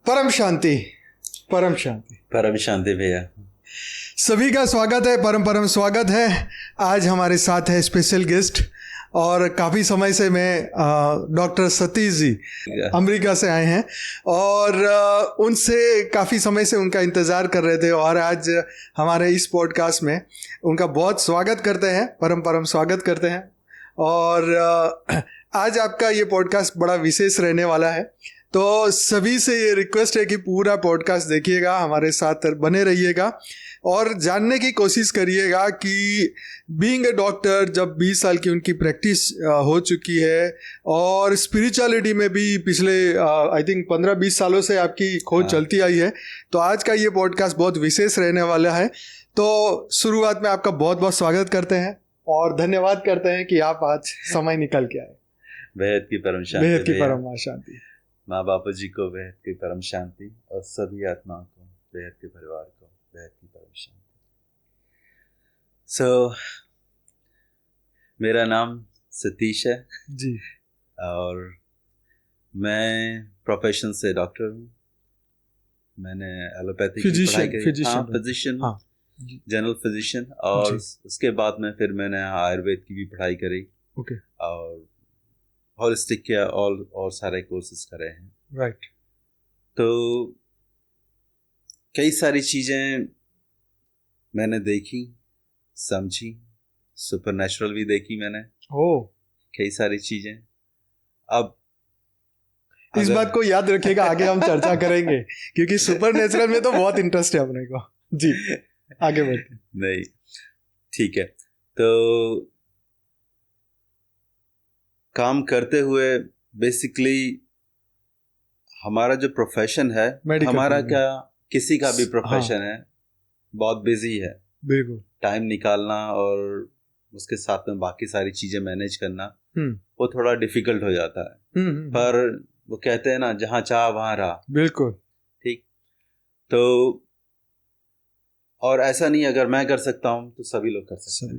परम शांति, परम शांति, परम शांति भैया। सभी का स्वागत है, परम स्वागत है। आज हमारे साथ है स्पेशल गेस्ट और काफ़ी समय से मैं डॉक्टर सतीश जी अमेरिका से आए हैं और उनसे काफ़ी समय से उनका इंतज़ार कर रहे थे और आज हमारे इस पॉडकास्ट में उनका बहुत स्वागत करते हैं, परम स्वागत करते हैं। और आज आपका ये पॉडकास्ट बड़ा विशेष रहने वाला है, तो सभी से ये रिक्वेस्ट है कि पूरा पॉडकास्ट देखिएगा, हमारे साथ बने रहिएगा और जानने की कोशिश करिएगा कि बीइंग ए डॉक्टर, जब 20 साल की उनकी प्रैक्टिस हो चुकी है और स्पिरिचुअलिटी में भी पिछले आई थिंक 15-20 सालों से आपकी खोज चलती आई है, तो आज का ये पॉडकास्ट बहुत विशेष रहने वाला है। तो शुरुआत में आपका बहुत बहुत स्वागत करते हैं और धन्यवाद करते हैं कि आप आज समय निकल के आए। बेहद की परम शांति, बेहद की परम शांति। माँ बापू जी को बेहद की परम शांति और सभी आत्माओं को, बेहद के परिवार को बेहद की परम शांति। मेरा नाम सतीश है जी और मैं प्रोफेशन से डॉक्टर हूँ। मैंने एलोपैथी की पढ़ाई करी, फिजिशियन, जनरल फिजिशियन, और उसके बाद में फिर मैंने आयुर्वेद की भी पढ़ाई करी और होलिस्टिक के और सारे कोर्सेज करे हैं। राइट। तो कई सारी चीज़ें मैंने देखी, समझी, सुपरनैचुरल भी देखी मैंने। कई सारी चीज़ें। अब इस बात को याद रखिएगा, आगे हम चर्चा करेंगे क्योंकि सुपरनैचुरल में तो बहुत इंटरेस्ट है अपने को। जी आगे बढ़ते। नहीं, ठीक है। तो काम करते हुए बेसिकली हमारा जो प्रोफेशन है, हमारा क्या किसी का भी प्रोफेशन है, बहुत बिजी है। बिल्कुल। टाइम निकालना और उसके साथ में बाकी सारी चीजें मैनेज करना वो थोड़ा डिफिकल्ट हो जाता है। पर वो कहते हैं ना, जहाँ चाह वहाँ राह। बिल्कुल ठीक। तो और ऐसा नहीं, अगर मैं कर सकता हूँ तो सभी लोग कर सकते हैं।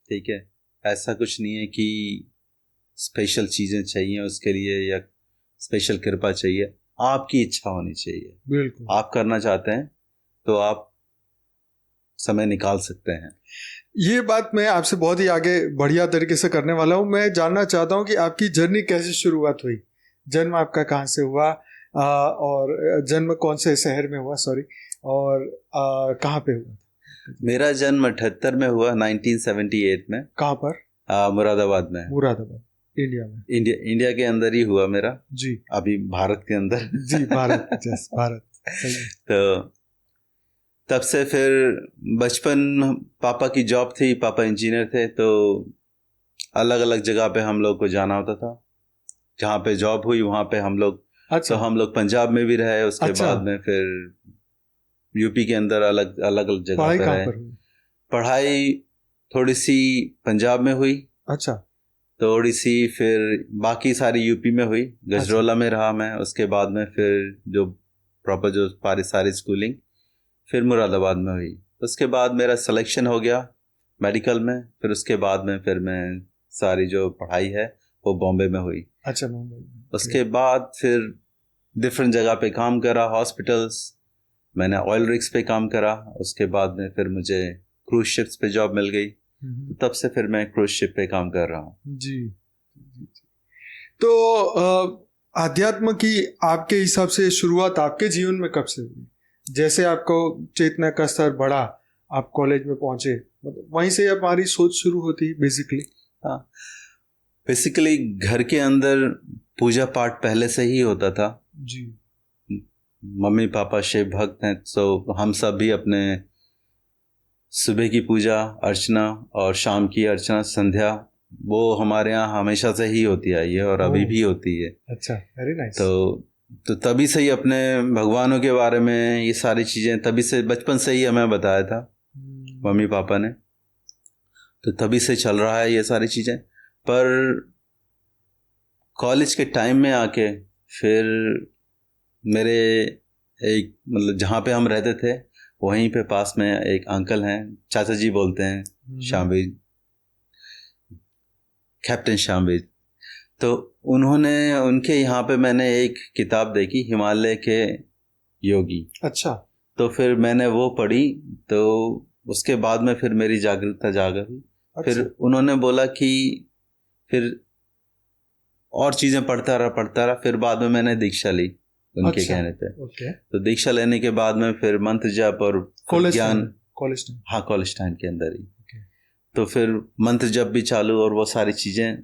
ठीक है, ऐसा कुछ नहीं है कि स्पेशल चीजें चाहिए उसके लिए या स्पेशल कृपा चाहिए। आपकी इच्छा होनी चाहिए। बिल्कुल। आप करना चाहते हैं तो आप समय निकाल सकते हैं। ये बात मैं आपसे बहुत ही आगे बढ़िया तरीके से करने वाला हूँ। मैं जानना चाहता हूँ कि आपकी जर्नी कैसे शुरुआत हुई, जन्म आपका कहाँ से हुआ और जन्म कौन से शहर में हुआ, और कहाँ पे हुआ? मेरा जन्म 78 में हुआ, 1978 में। कहाँ पर? मुरादाबाद में। मुरादाबाद, इंडिया में? इंडिया के अंदर ही हुआ मेरा। जी। अभी भारत के अंदर। जी भारत। यस, भारत। तो तब से फिर बचपन, पापा की जॉब थी, पापा इंजीनियर थे, तो अलग अलग जगह पे हम लोग को जाना होता था। जहाँ पे जॉब हुई वहाँ पे हम लोग, तो हम लोग पंजाब में भी रहे, उसके बाद में फिर यूपी के अंदर अलग अलग जगह पे रहे। पढ़ाई थोड़ी सी पंजाब में हुई, थोड़ी सी फिर बाकी सारी यूपी में हुई। गजरौला में रहा मैं, उसके बाद में फिर जो प्रॉपर जो सारी स्कूलिंग फिर मुरादाबाद में हुई। उसके बाद मेरा सिलेक्शन हो गया मेडिकल में, फिर उसके बाद में फिर मैं सारी जो पढ़ाई है वो बॉम्बे में हुई। बॉम्बे। उसके बाद फिर डिफरेंट जगह पे काम करा, हॉस्पिटल्स, मैंने ऑयल रिग्स पे काम करा। उसके बाद में फिर मुझे क्रूज शिप्स पे जॉब मिल गई, तो तब से फिर मैं क्रूज शिप पे काम कर रहा हूँ। जी। तो आध्यात्म की आपके हिसाब से शुरुआत आपके जीवन में कब से हुई? जैसे आपको चेतना का स्तर बढ़ा, आप कॉलेज में पहुंचे, मतलब वहीं से हमारी सोच शुरू होती है बेसिकली। हाँ, बेसिकली घर के अंदर पूजा पाठ पहले से ही होता था। जी। मम्मी पापा शिव भक्त हैं, तो हम सब भी अपने सुबह की पूजा अर्चना और शाम की अर्चना संध्या, वो हमारे यहाँ हमेशा से ही होती आई है और अभी भी होती है। अच्छा, वेरी नाइस। तो तभी से ही अपने भगवानों के बारे में ये सारी चीज़ें तभी से, बचपन से ही हमें बताया था मम्मी पापा ने, तो तभी से चल रहा है ये सारी चीज़ें। पर कॉलेज के टाइम में आके फिर मेरे एक, मतलब जहाँ पे हम रहते थे वहीं पे पास में एक अंकल हैं, चाचा जी बोलते हैं, शामवीर, कैप्टन शामवीर। तो उन्होंने, उनके यहाँ पे मैंने एक किताब देखी, हिमालय के योगी। अच्छा। तो फिर मैंने वो पढ़ी, तो उसके बाद में फिर मेरी जागरूकता जाग गई। फिर उन्होंने बोला कि फिर और चीज़ें पढ़ता रहा, फिर बाद में मैंने दीक्षा ली उनके कहने पे। तो दीक्षा लेने के बाद में फिर मंत्र जप और ज्ञान, कॉलेज टाइम के अंदर ही। तो फिर मंत्र जप भी चालू और वो सारी चीज़ें,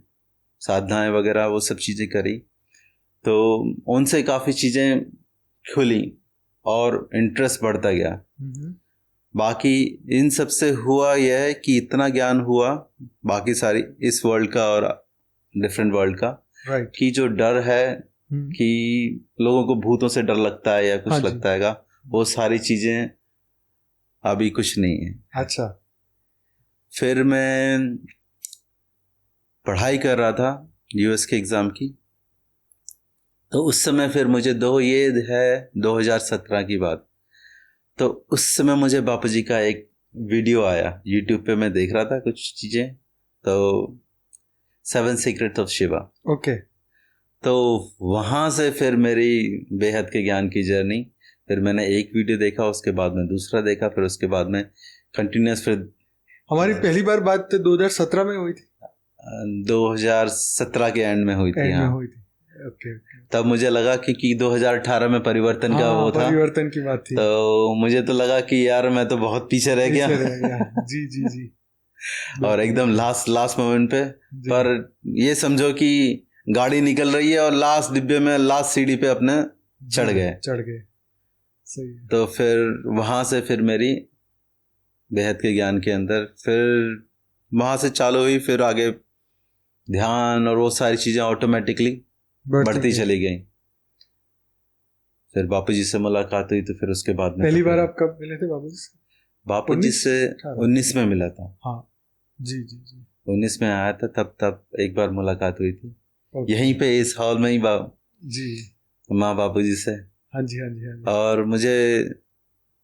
साधनाएं वगैरह, वो सब चीज़ें करी। तो उनसे काफ़ी चीज़ें खुली और इंटरेस्ट बढ़ता गया। बाकी इन सब से हुआ यह है कि इतना ज्ञान हुआ बाकी सारी इस वर्ल्ड का और डिफरेंट वर्ल्ड का, कि जो डर है कि लोगों को भूतों से डर लगता है या कुछ लगता है, वो सारी चीज़ें अभी कुछ नहीं है। अच्छा। फिर मैं पढ़ाई कर रहा था यूएस के एग्ज़ाम की। तो उस समय फिर मुझे ये है 2017 की बात। तो उस समय मुझे बापू जी का एक वीडियो आया यूट्यूब पे, मैं देख रहा था कुछ चीज़ें। तो 7 सीक्रेट्स ऑफ शिवा। ओके। तो वहाँ से फिर मेरी बेहद के ज्ञान की जर्नी। फिर मैंने एक वीडियो देखा, उसके बाद में दूसरा देखा, फिर उसके बाद में कंटिन्यूस। फिर हमारी पहली बार बात 2017 में हुई थी। 2017 के एंड में हुई थी। हाँ, हुई थी। ओके। तब मुझे लगा कि 2018 में परिवर्तन का वो था, परिवर्तन की बात थी। तो मुझे तो लगा कि यार मैं तो बहुत पीछे रह गया। जी जी जी। और एकदम लास्ट मोमेंट पे। पर ये समझो कि गाड़ी निकल रही है और लास्ट डिब्बे में लास्ट सीढ़ी पे अपने चढ़ गए। सही। तो फिर वहाँ से फिर मेरी बेहद के ज्ञान के अंदर फिर वहाँ से चालू हुई। फिर आगे ध्यान और वो सारी चीज़ें ऑटोमेटिकली बढ़ती चली गई। फिर बापू जी से मुलाकात हुई। तो फिर उसके बाद में पहली बार आप कब मिले थे बापू जी से? बापू जी से 19 में मिला था। हाँ जी जी जी। 19 में आया था, तब एक बार मुलाकात हुई थी यहीं पे इस हॉल में ही जी माँ बापू जी से। हाँ जी हाँ जी हाँ जी। और मुझे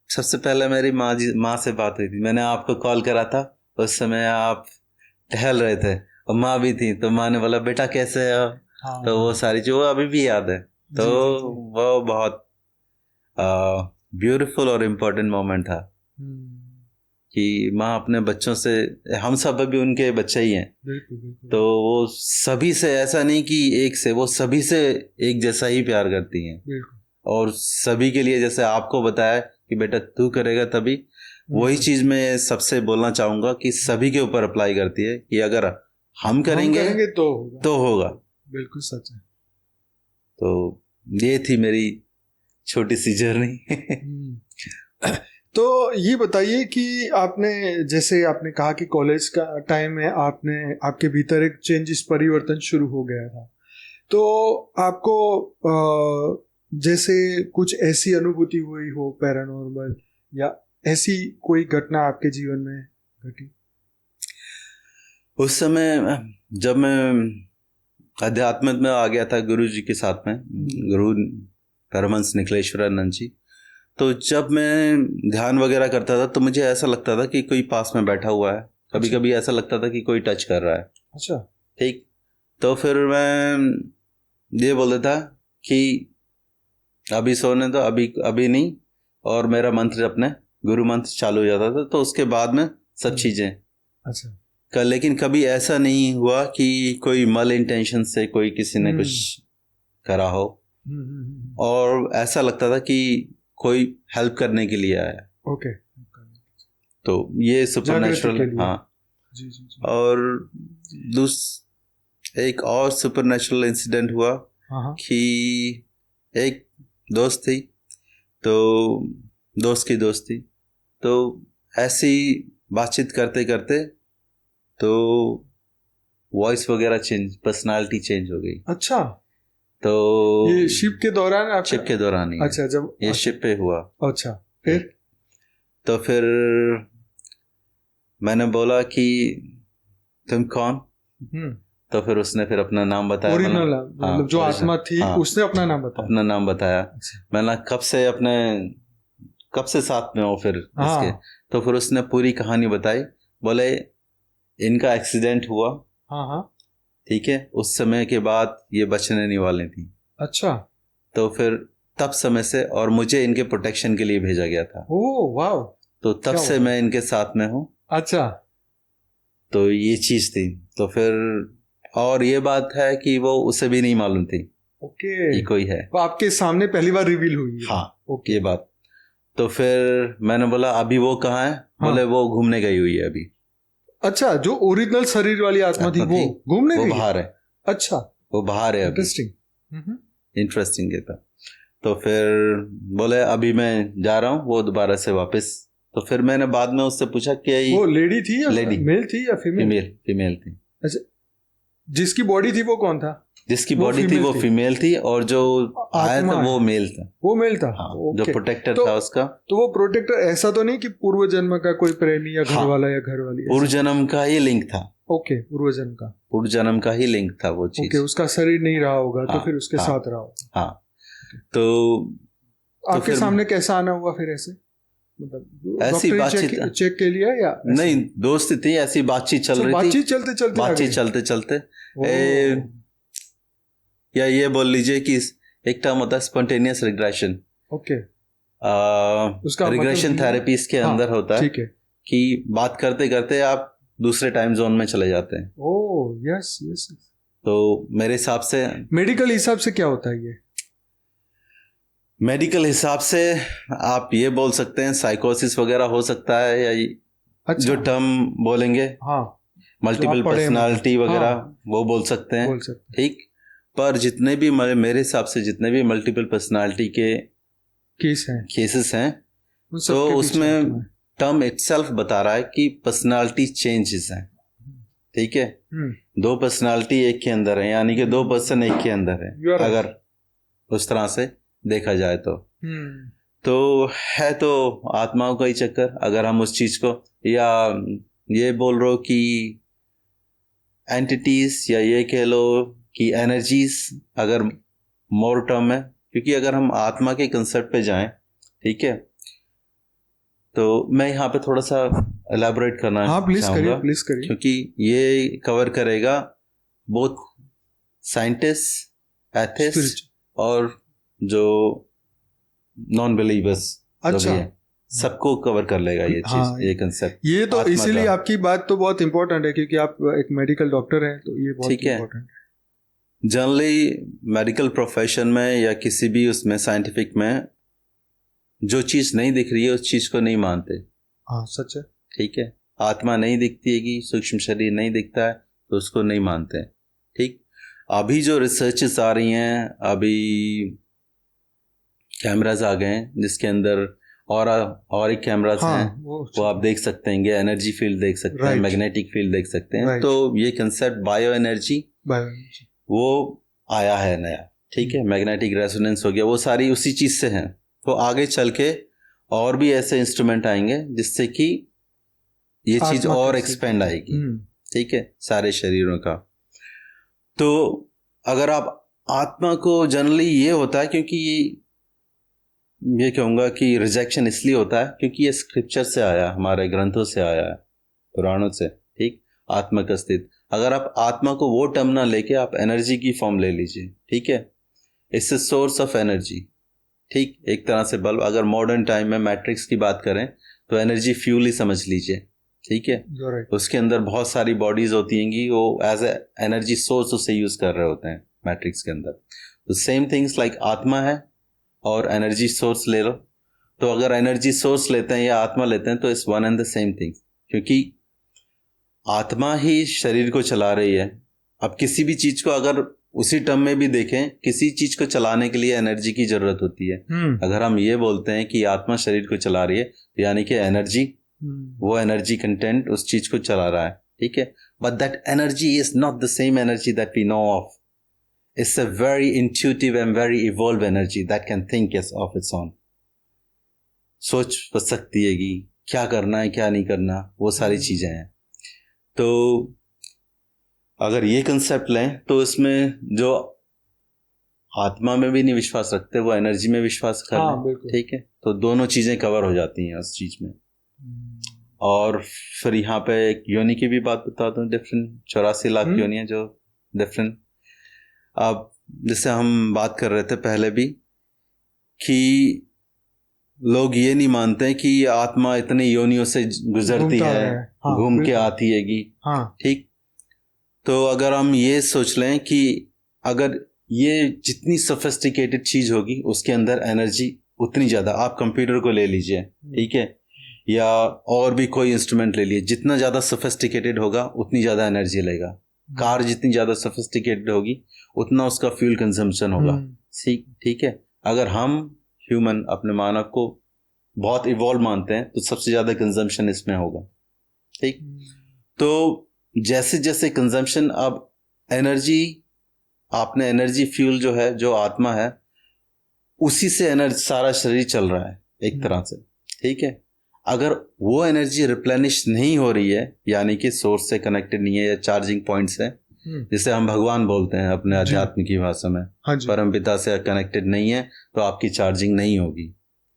सबसे पहले मेरी माँ से बात हुई थी। मैंने आपको कॉल करा था, उस समय आप टहल रहे थे और माँ भी थी। तो माँ ने बोला बेटा कैसे है? हाँ, तो वो सारी जो अभी भी याद है। तो वो बहुत ब्यूटीफुल और इम्पोर्टेंट मोमेंट था कि माँ अपने बच्चों से, हम सब अभी उनके बच्चे ही हैं। बिल्कुल। तो वो सभी से, ऐसा नहीं कि एक से, वो सभी से एक जैसा ही प्यार करती हैं। और सभी के लिए, जैसे आपको बताया कि बेटा तू करेगा तभी, वही चीज़ मैं सबसे बोलना चाहूँगा कि सभी के ऊपर अप्लाई करती है कि अगर हम करेंगे तो होगा। बिल्कुल सच है। तो ये थी मेरी छोटी सी जर्नी। तो ये बताइए कि जैसे आपने कहा कि कॉलेज का टाइम में आपके भीतर एक चेंजेस, परिवर्तन शुरू हो गया था। तो आपको जैसे कुछ ऐसी अनुभूति हुई हो पैरानॉर्मल, या ऐसी कोई घटना आपके जीवन में घटी? उस समय जब मैं अध्यात्म में आ गया था गुरु जी के साथ में, गुरु परमहंस निखिलेश्वरानंद जी। तो जब मैं ध्यान वगैरह करता था तो मुझे ऐसा लगता था कि कोई पास में बैठा हुआ है। कभी कभी ऐसा लगता था कि कोई टच कर रहा है। अच्छा। ठीक। तो फिर मैं ये बोल देता कि अभी सोने दो, अभी नहीं। और मेरा मंत्र, अपने गुरु मंत्र चालू हो जाता था। तो उसके बाद में सब चीज़ें। अच्छा। लेकिन कभी ऐसा नहीं हुआ कि कोई मल इंटेंशन से कोई किसी ने कुछ करा हो। और ऐसा लगता था कि कोई हेल्प करने के लिए आया। ओके। तो ये सुपरनेचुरल। हाँ जी जी जी। और एक और सुपरनेचुरल इंसिडेंट हुआ कि एक दोस्त थी, तो दोस्त की दोस्त थी। तो ऐसी बातचीत करते करते तो वॉइस वगैरह चेंज, पर्सनालिटी चेंज हो गई। अच्छा। तो ये शिप के दौरान? शिप के दौरान ही। अच्छा, जब ये शिप पे हुआ। अच्छा। फिर तो फिर मैंने बोला कि तुम कौन? तो फिर उसने फिर अपना नाम बताया। मतलब जो आत्मा थी, उसने अपना नाम बताया। अच्छा। मैंने कब से साथ में हो फिर इसके? तो फिर उसने पूरी कहानी बताई। बोले इनका एक्सीडेंट हुआ। ठीक है, उस समय के बाद ये बचने नहीं वाली थी। अच्छा। तो फिर तब समय से, और मुझे इनके प्रोटेक्शन के लिए भेजा गया था। ओह वाह। तो तब क्या से हुआ? मैं इनके साथ में हूँ। अच्छा। तो ये चीज थी। तो फिर और ये बात है कि वो उसे भी नहीं मालूम थी ओके। कि कोई है। वो आपके सामने पहली बार रिवील हुई है? हाँ, ओके। ये बात। तो फिर मैंने बोला अभी वो कहाँ है? हाँ। बोले वो घूमने गई हुई है अभी। अच्छा, जो ओरिजिनल शरीर वाली आत्मा थी वो घूमने वो गई? बाहर है। अच्छा, वो बाहर है अभी। इंटरेस्टिंग। इंटरेस्टिंग है था। तो फिर बोले अभी मैं जा रहा हूँ, वो दोबारा से वापस। तो फिर मैंने बाद में उससे पूछा कि वो लेडी थी या लेडी, मेल थी या फीमेल? फीमेल थी। अच्छा, जिसकी बॉडी थी वो कौन था? जिसकी बॉडी थी वो फीमेल थी, और जो आया था वो मेल था। वो मेल था। हाँ, ओके। जो प्रोटेक्टर तो, था उसका। तो वो प्रोटेक्टर ऐसा तो नहीं कि पूर्व जन्म का कोई प्रेमी या घर हाँ, वाला या घर वाली? पूर्व जन्म का ही लिंक था। ओके, पूर्व जन्म का। पूर्व जन्म का ही लिंक था वो चीज। ओके, उसका शरीर नहीं रहा होगा। हाँ, तो फिर उसके हाँ, साथ रहा होगा। हाँ। तो आपके सामने कैसा आना हुआ फिर? ऐसे मतलब ऐसी बातचीत चेक के लिया या नहीं, दोस्त थी, ऐसी बातचीत चल रही थी। बातचीत चलते चलते या ये बोल लीजिए कि एक टर्म होता है स्पॉन्टेनियस रिग्रेशन। ओके। उसका रिग्रेशन थेरेपी इसके अंदर होता है। ठीक है। कि बात करते करते आप दूसरे टाइम जोन में चले जाते हैं। Oh yes yes. तो मेरे हिसाब से, मेडिकल हिसाब से क्या होता है ये? मेडिकल हिसाब से आप ये बोल सकते हैं साइकोसिस वगैरह हो सकता है, या अच्छा, जो टर्म बोलेंगे, हाँ, मल्टीपल पर्सनालिटी वगैरह, हाँ, वो बोल सकते हैं। ठीक। पर जितने भी मेरे हिसाब से जितने भी मल्टीपल पर्सनालिटी के केसेस हैं, तो उसमें टर्म इटसेल्फ बता रहा है कि पर्सनालिटी चेंजेस हैं। ठीक है, दो पर्सनालिटी एक के अंदर है, यानी कि दो पर्सन एक के अंदर है, अगर उस तरह से देखा जाए तो है तो आत्माओं का ही चक्कर। अगर हम उस चीज को, या ये बोल रहे हो कि एंटिटीज, या ये कह लो कि एनर्जीज, अगर मोर टर्म है, क्योंकि अगर हम आत्मा के कंसेप्ट पे जाएं, ठीक है, तो मैं यहाँ पे थोड़ा सा एलैबोरेट करना चाहूँगा, प्लीज करिए, क्योंकि ये कवर करेगा बोथ साइंटिस्ट, एथिस्ट और जो नॉन बिलीवर्स जो भी है, सबको कवर कर लेगा ये चीज। हाँ, ये कंसेप्ट। ये तो इसीलिए आपकी बात तो बहुत इंपॉर्टेंट है, क्योंकि आप एक मेडिकल डॉक्टर हैं, तो ये बहुत इंपॉर्टेंट है। जनरली मेडिकल प्रोफेशन में या किसी भी उसमें साइंटिफिक में जो चीज नहीं दिख रही है उस चीज को नहीं मानते। हाँ, सच है। ठीक है, आत्मा नहीं दिखती है कि सूक्ष्म शरीर नहीं दिखता है, तो उसको नहीं मानते। ठीक। अभी जो रिसर्चेस आ रही हैं, अभी कैमराज आ गए हैं जिसके अंदर और एक कैमराज हैं, वो आप देख सकते हैं, एनर्जी फील्ड देख सकते हैं, मैग्नेटिक फील्ड देख सकते हैं। तो ये कंसेप्ट बायो एनर्जी वो आया है नया। ठीक है, मैग्नेटिक रेजोनेंस हो गया, वो सारी उसी चीज से हैं। तो आगे चल के और भी ऐसे इंस्ट्रूमेंट आएंगे जिससे कि ये चीज और एक्सपेंड आएगी। ठीक है, सारे शरीरों का। तो अगर आप आत्मा को, जनरली ये होता है, क्योंकि ये कहूँगा कि रिजेक्शन इसलिए होता है क्योंकि ये स्क्रिप्चर से आया, हमारे ग्रंथों से आया है, पुराणों से। ठीक, आत्मा का अस्तित्व। अगर आप आत्मा को वो टर्म ना लेके आप एनर्जी की फॉर्म ले लीजिए। ठीक है, इससे सोर्स ऑफ एनर्जी। ठीक, एक तरह से बल्ब। अगर मॉडर्न टाइम में मैट्रिक्स की बात करें तो एनर्जी फ्यूल ही समझ लीजिए। ठीक है, उसके अंदर बहुत सारी बॉडीज होती हैं, वो एज ए एनर्जी सोर्स उसे यूज कर रहे होते हैं मैट्रिक्स के अंदर। तो सेम थिंग्स लाइक आत्मा है और एनर्जी सोर्स ले लो। तो अगर एनर्जी सोर्स लेते हैं या आत्मा लेते हैं तो it's one and the same thing, क्योंकि आत्मा ही शरीर को चला रही है। अब किसी भी चीज को अगर उसी टर्म में भी देखें, किसी चीज को चलाने के लिए एनर्जी की जरूरत होती है। अगर हम ये बोलते हैं कि आत्मा शरीर को चला रही है, तो यानी कि एनर्जी, वो एनर्जी कंटेंट उस चीज को चला रहा है। ठीक है, but that energy is not the same energy that we know of. It's a very intuitive and very evolved energy that can think of its own. सोच सकती है कि क्या करना है क्या नहीं करना, वो सारी चीजें हैं। तो अगर ये कंसेप्ट लें तो इसमें जो आत्मा में भी नहीं विश्वास रखते वो एनर्जी में विश्वास कर लें। ठीक है, तो दोनों चीजें कवर हो जाती हैं उस चीज में। और फिर यहाँ पे एक योनि की भी बात बता दूं। डिफरेंट 84 लाख योनियां जो डिफरेंट। अब जैसे हम बात कर रहे थे पहले भी कि लोग ये नहीं मानते कि आत्मा इतनी योनियों से गुजरती है, हाँ, घूम के आती हैगी। हाँ, ठीक, तो अगर हम ये सोच लें कि अगर ये जितनी सोफिस्टिकेटेड चीज होगी उसके अंदर एनर्जी उतनी ज्यादा, आप कंप्यूटर को ले लीजिए, ठीक है, या और भी कोई इंस्ट्रूमेंट ले लीजिए, जितना ज्यादा सोफिस्टिकेटेड होगा उतनी ज्यादा एनर्जी लेगा। कार जितनी ज्यादा सोफिस्टिकेटेड होगी उतना उसका फ्यूल कंजम्पशन होगा। ठीक है, अगर हम ह्यूमन अपने मानव को बहुत इवॉल्व मानते हैं तो सबसे ज्यादा कंजम्पशन इसमें होगा। ठीक, तो जैसे जैसे कंजम्पशन, अब एनर्जी, आपने एनर्जी फ्यूल जो है, जो आत्मा है, उसी से एनर्जी सारा शरीर चल रहा है एक तरह से। ठीक है, अगर वो एनर्जी रिप्लेनिश नहीं हो रही है, यानी कि सोर्स से कनेक्टेड नहीं है या चार्जिंग पॉइंट से, जिसे हम भगवान बोलते हैं अपने अध्यात्म की भाषा में, परम पिता से कनेक्टेड नहीं है, तो आपकी चार्जिंग नहीं होगी।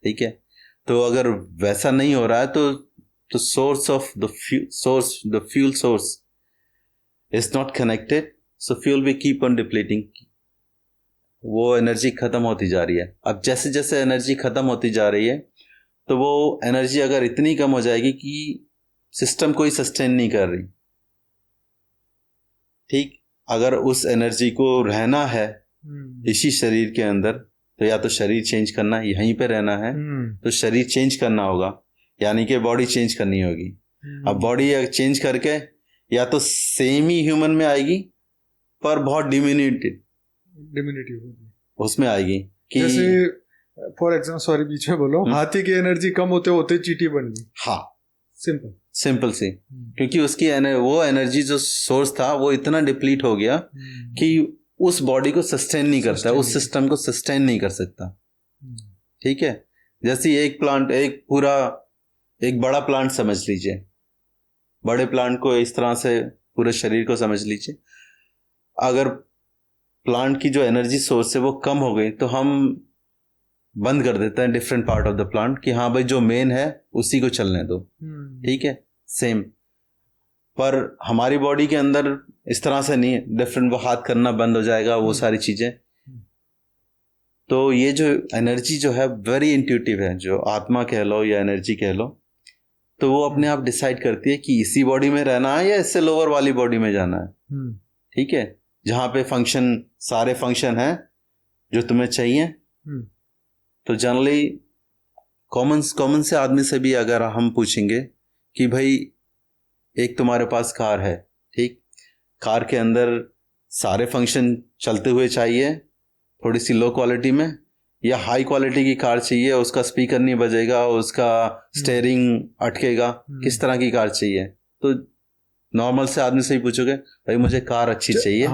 ठीक है, तो अगर वैसा नहीं हो रहा है तो source of the fuel source is not connected, so fuel will keep on depleting, वो एनर्जी खत्म होती जा रही है। अब जैसे जैसे एनर्जी खत्म होती जा रही है तो वो एनर्जी अगर इतनी कम हो जाएगी कि सिस्टम कोई सस्टेन नहीं कर रही। ठीक, अगर उस एनर्जी को रहना है इसी शरीर के अंदर, तो या तो शरीर चेंज करना, यहीं पे रहना है तो शरीर चेंज करना होगा, यानी कि बॉडी चेंज करनी होगी। अब बॉडी चेंज करके या तो सेम ही ह्यूमन में आएगी पर बहुत डिमिन्यूटिव उसमें आएगी कि जैसे फॉर एग्जाम्पल, सॉरी बीच में बोलो, हाथी की एनर्जी कम होते होते चींटी बन गई। हाँ, सिंपल सी, क्योंकि उसकी वो एनर्जी जो सोर्स था वो इतना डिप्लीट हो गया कि उस बॉडी को सस्टेन नहीं करता, उस सिस्टम को सस्टेन नहीं कर सकता। ठीक है, जैसे एक प्लांट, एक बड़ा प्लांट समझ लीजिए, बड़े प्लांट को इस तरह से पूरे शरीर को समझ लीजिए। अगर प्लांट की जो एनर्जी सोर्स है वो कम हो गई तो हम बंद कर देते हैं different part of the plant कि हाँ भाई जो मेन है उसी को चलने दो। ठीक है, सेम, पर हमारी बॉडी के अंदर इस तरह से नहीं है, डिफरेंट, वो हाथ करना बंद हो जाएगा, वो सारी चीजें। तो ये जो एनर्जी जो है वेरी इंट्यूटिव है, जो आत्मा कह लो या एनर्जी कह लो, तो वो अपने आप डिसाइड करती है कि इसी बॉडी में रहना है या इससे लोअर वाली बॉडी में जाना है। ठीक है, जहां पे सारे फंक्शन हैं जो तुम्हें चाहिए। तो जनरली कॉमन से आदमी से भी अगर हम पूछेंगे कि भाई एक तुम्हारे पास कार है, ठीक, कार के अंदर सारे फंक्शन चलते हुए चाहिए, थोड़ी सी लो क्वालिटी में, या हाई क्वालिटी की कार चाहिए, उसका स्पीकर नहीं बजेगा, उसका स्टेयरिंग अटकेगा, किस तरह की कार चाहिए? तो नॉर्मल से आदमी से ही पूछोगे, भाई मुझे कार अच्छी चाहिए,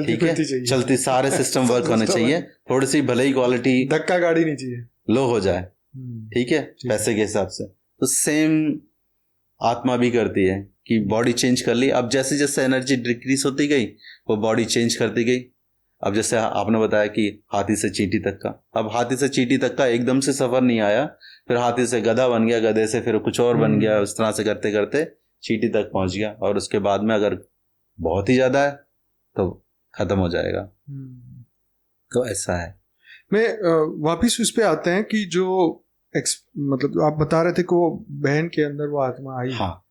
ठीक है, चलती, सारे सिस्टम वर्क होने चाहिए, थोड़ी सी भले ही क्वालिटी, धक्का गाड़ी नहीं चाहिए, लो हो जाए, ठीक है, पैसे के हिसाब से। तो सेम आत्मा भी करती है कि बॉडी चेंज कर ली। अब जैसे जैसे एनर्जी डिक्रीज होती गई वो बॉडी चेंज करती गई। अब जैसे आपने बताया कि हाथी से चींटी तक का, अब हाथी से चींटी तक का एकदम से सफर नहीं आया, फिर हाथी से गधा बन गया, गधे से फिर कुछ और बन गया, उस तरह से करते करते चींटी तक पहुंच गया, और उसके बाद में अगर बहुत ही ज्यादा है तो खत्म हो जाएगा। तो ऐसा है। मैं वापिस उस पे आते हैं कि जो मतलब आप बता रहे थे कि वो बहन के अंदर वो आत्मा आई, हाँ,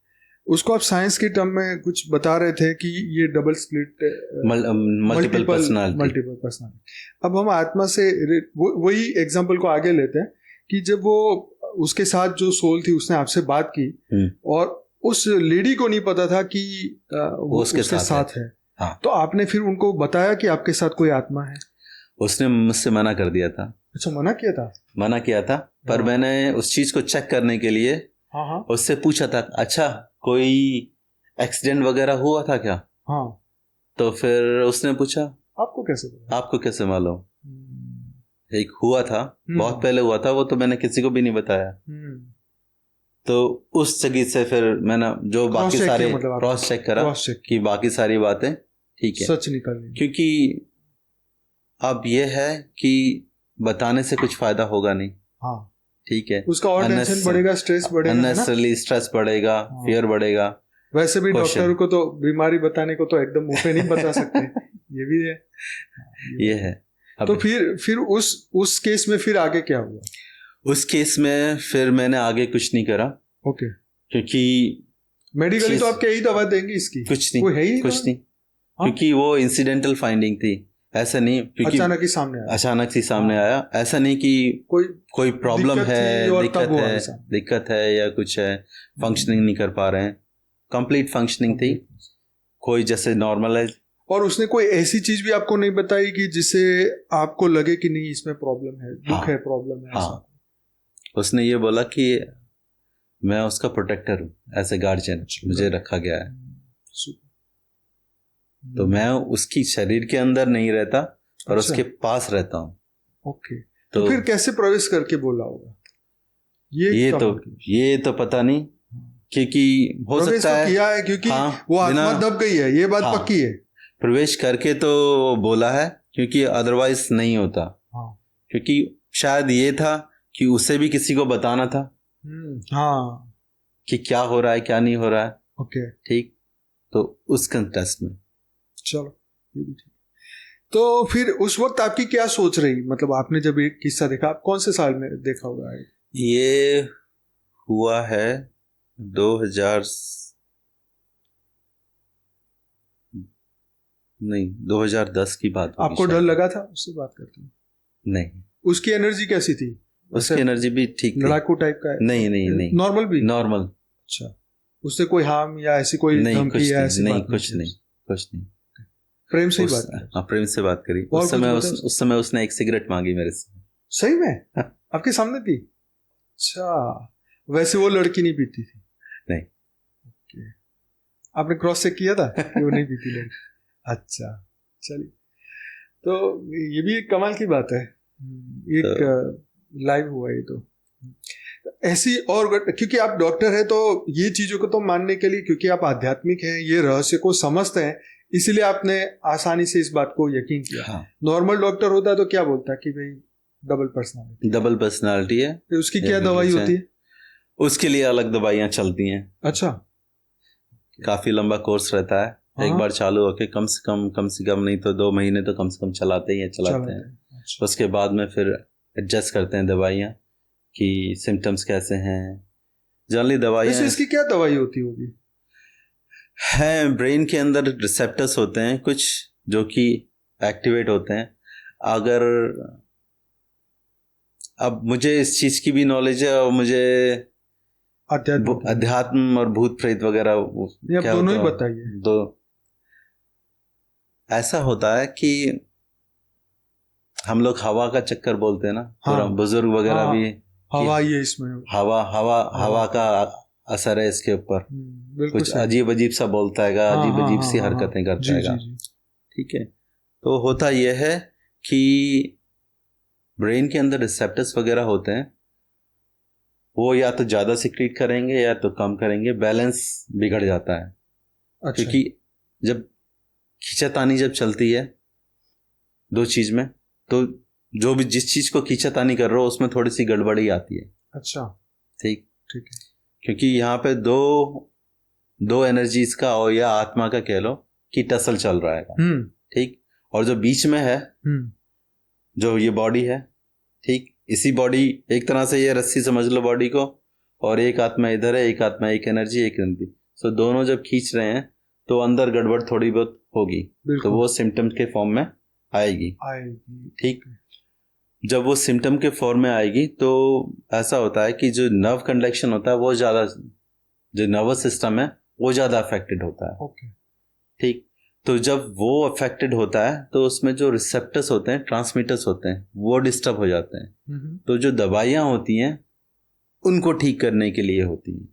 उसको आप साइंस के टर्म में कुछ बता रहे थे कि ये डबल स्प्लिट मल्टीपल पर्सनालिटी। अब हम आत्मा से वही एग्जांपल को आगे लेते हैं कि जब वो उसके साथ जो सोल थी उसने आपसे बात की और उस लेडी को नहीं पता था कि वो उसके साथ है। हाँ। तो आपने फिर उनको बताया कि आपके साथ कोई आत्मा है? उसने मुझसे मना कर दिया था। अच्छा, मना किया था, पर मैंने उस चीज को चेक करने के लिए उससे पूछा था, अच्छा कोई एक्सीडेंट वगैरह हुआ था क्या? हाँ। तो फिर उसने पूछा, आपको कैसे मालूम? एक हुआ था, बहुत पहले हुआ था, वो तो मैंने किसी को भी नहीं बताया। तो उस जगह से फिर मैंने जो बाकी सारे क्रॉस चेक करा कि बाकी सारी बातें ठीक है, सच निकल, क्योंकि अब ये है कि बताने से कुछ फायदा होगा नहीं। हाँ, ठीक है, उसका और टेंशन बढ़ेगा, स्ट्रेस बढ़ेगा, अननेसेसरली स्ट्रेस बढ़ेगा, फियर बढ़ेगा। वैसे भी डॉक्टर को तो बीमारी बताने को तो एकदम मुंह पे नहीं बता सकते। ये भी है, ये है। तो फिर उस केस में फिर आगे क्या हुआ? उस केस में फिर मैंने आगे कुछ नहीं करा। ओके। क्योंकि मेडिकली तो आप यही दवा देंगे इसकी? कुछ नहीं, कोई है ही कुछ नहीं। हाँ? क्योंकि वो इंसिडेंटल फाइंडिंग थी, ऐसा नहीं क्योंकि अचानक ही सामने आया। अचानक से सामने आया, ऐसा नहीं कि कोई प्रॉब्लम है, दिक्कत है या कुछ है, फंक्शनिंग नहीं कर पा रहे हैं। कंप्लीट फंक्शनिंग थी, कोई जैसे नॉर्मल है। और उसने कोई ऐसी चीज भी आपको नहीं बताई कि जिससे आपको लगे कि नहीं इसमें प्रॉब्लम है, दुख है, प्रॉब्लम है? हाँ, उसने ये बोला कि मैं उसका प्रोटेक्टर हूँ, ऐसे गार्जियन मुझे रखा गया है। तो मैं उसकी शरीर के अंदर नहीं रहता और उसके पास रहता हूँ। ओके। तो फिर कैसे प्रवेश करके बोला होगा? ये तो पता नहीं, क्योंकि हो सकता है किया है क्योंकि वो आत्मा दब गई है, ये बात पक्की है। प्रवेश करके तो बोला है, क्योंकि अदरवाइज नहीं होता। क्योंकि शायद ये था कि उसे भी किसी को बताना था कि क्या हो रहा है, क्या नहीं हो रहा है। ओके, ठीक। तो उस कंटेस्ट में चलो ये भी ठीक। तो फिर उस वक्त आपकी क्या सोच रही, मतलब आपने जब एक किस्सा देखा, आप कौन से साल में देखा होगा? ये हुआ है 2010 की बात। आपको डर लगा था उससे बात करके? नहीं। उसकी एनर्जी कैसी थी? उसकी एनर्जी भी ठीक थी। लड़ाकू टाइप का है? नहीं, नॉर्मल भी? नॉर्मल। अच्छा, उससे कोई हार्म या ऐसी कोई धमकी या ऐसी बात? कुछ नहीं। प्रेम से बात करी? हाँ, प्रेम से बात करी। उस समय उसने एक सिगरेट मांगी मेरे से। सही में? आपके सामने पी? अच्छा, वैसे वो लड़की नहीं पीती थी? नहीं। ओके, आपने क्रॉस चेक किया था कि वो नहीं पीती लड़की? अच्छा, चलिए। तो ये भी एक कमाल की बात है, एक लाइव हुआ ये तो ऐसी। और क्योंकि आप डॉक्टर हैं तो ये चीजों को तो मानने के लिए, क्योंकि आप आध्यात्मिक हैं, ये रहस्य को समझते हैं, इसलिए आपने आसानी से इस बात को यकीन किया। नॉर्मल डॉक्टर होता तो क्या बोलता कि भाई डबल पर्सनालिटी है, तो उसकी क्या दवाई होती है? उसके लिए अलग दवाइयाँ चलती हैं। अच्छा, काफी लंबा कोर्स रहता है। एक बार चालू होके कम से कम नहीं तो 2 महीने तो कम से कम चलाते हैं। अच्छा। उसके बाद में फिर एडजस्ट करते हैं दवाइयाँ कि सिम्टम्स कैसे हैं। जनरली दवाइयाँ, इसकी क्या दवाई होती होगी? हैं ब्रेन के अंदर रिसेप्टर्स होते हैं कुछ जो कि एक्टिवेट होते हैं। अगर अब मुझे इस चीज की भी नॉलेज है और मुझे अध्यात्म और भूत प्रेत वगैरह दोनों ही बताइए। दो ऐसा होता है कि हम लोग हवा का चक्कर बोलते हैं ना, बुजुर्ग वगैरह भी हवा, ये इसमें हवा का असर है इसके ऊपर। कुछ अजीब सा बोलता है, अजीब सी हरकतें करता है। ठीक है, तो होता यह है कि ब्रेन के अंदर रिसेप्टर्स वगैरह होते हैं, वो या तो ज्यादा सिक्रीट करेंगे या तो कम करेंगे, बैलेंस बिगड़ जाता है। अच्छा। क्योंकि जब खींचातानी जब चलती है दो चीज में, तो जो भी जिस चीज को खींचातानी कर रहे हो उसमें थोड़ी सी गड़बड़ी आती है। अच्छा, ठीक है। क्योंकि यहाँ पे दो एनर्जीज का और या आत्मा का कह लो कि टसल चल रहा है। ठीक। और जो बीच में है, जो ये बॉडी है, ठीक, इसी बॉडी, एक तरह से ये रस्सी समझ लो बॉडी को, और एक आत्मा इधर है, एक आत्मा, एक एनर्जी, एक एनर्जी। सो दोनों जब खींच रहे हैं तो अंदर गड़बड़ थोड़ी बहुत होगी, तो वो सिम्टम के फॉर्म में आएगी। ठीक। जब वो सिम्टम के फॉर्म में आएगी तो ऐसा होता है कि जो नर्व कंडक्शन होता है वो ज्यादा, जो नर्वस सिस्टम है वो ज्यादा अफेक्टेड होता है। ठीक। तो जब वो अफेक्टेड होता है तो उसमें जो रिसेप्टर्स होते हैं, ट्रांसमीटर्स होते हैं, वो डिस्टर्ब हो जाते हैं। तो जो दवाइयाँ होती हैं उनको ठीक करने के लिए होती हैं,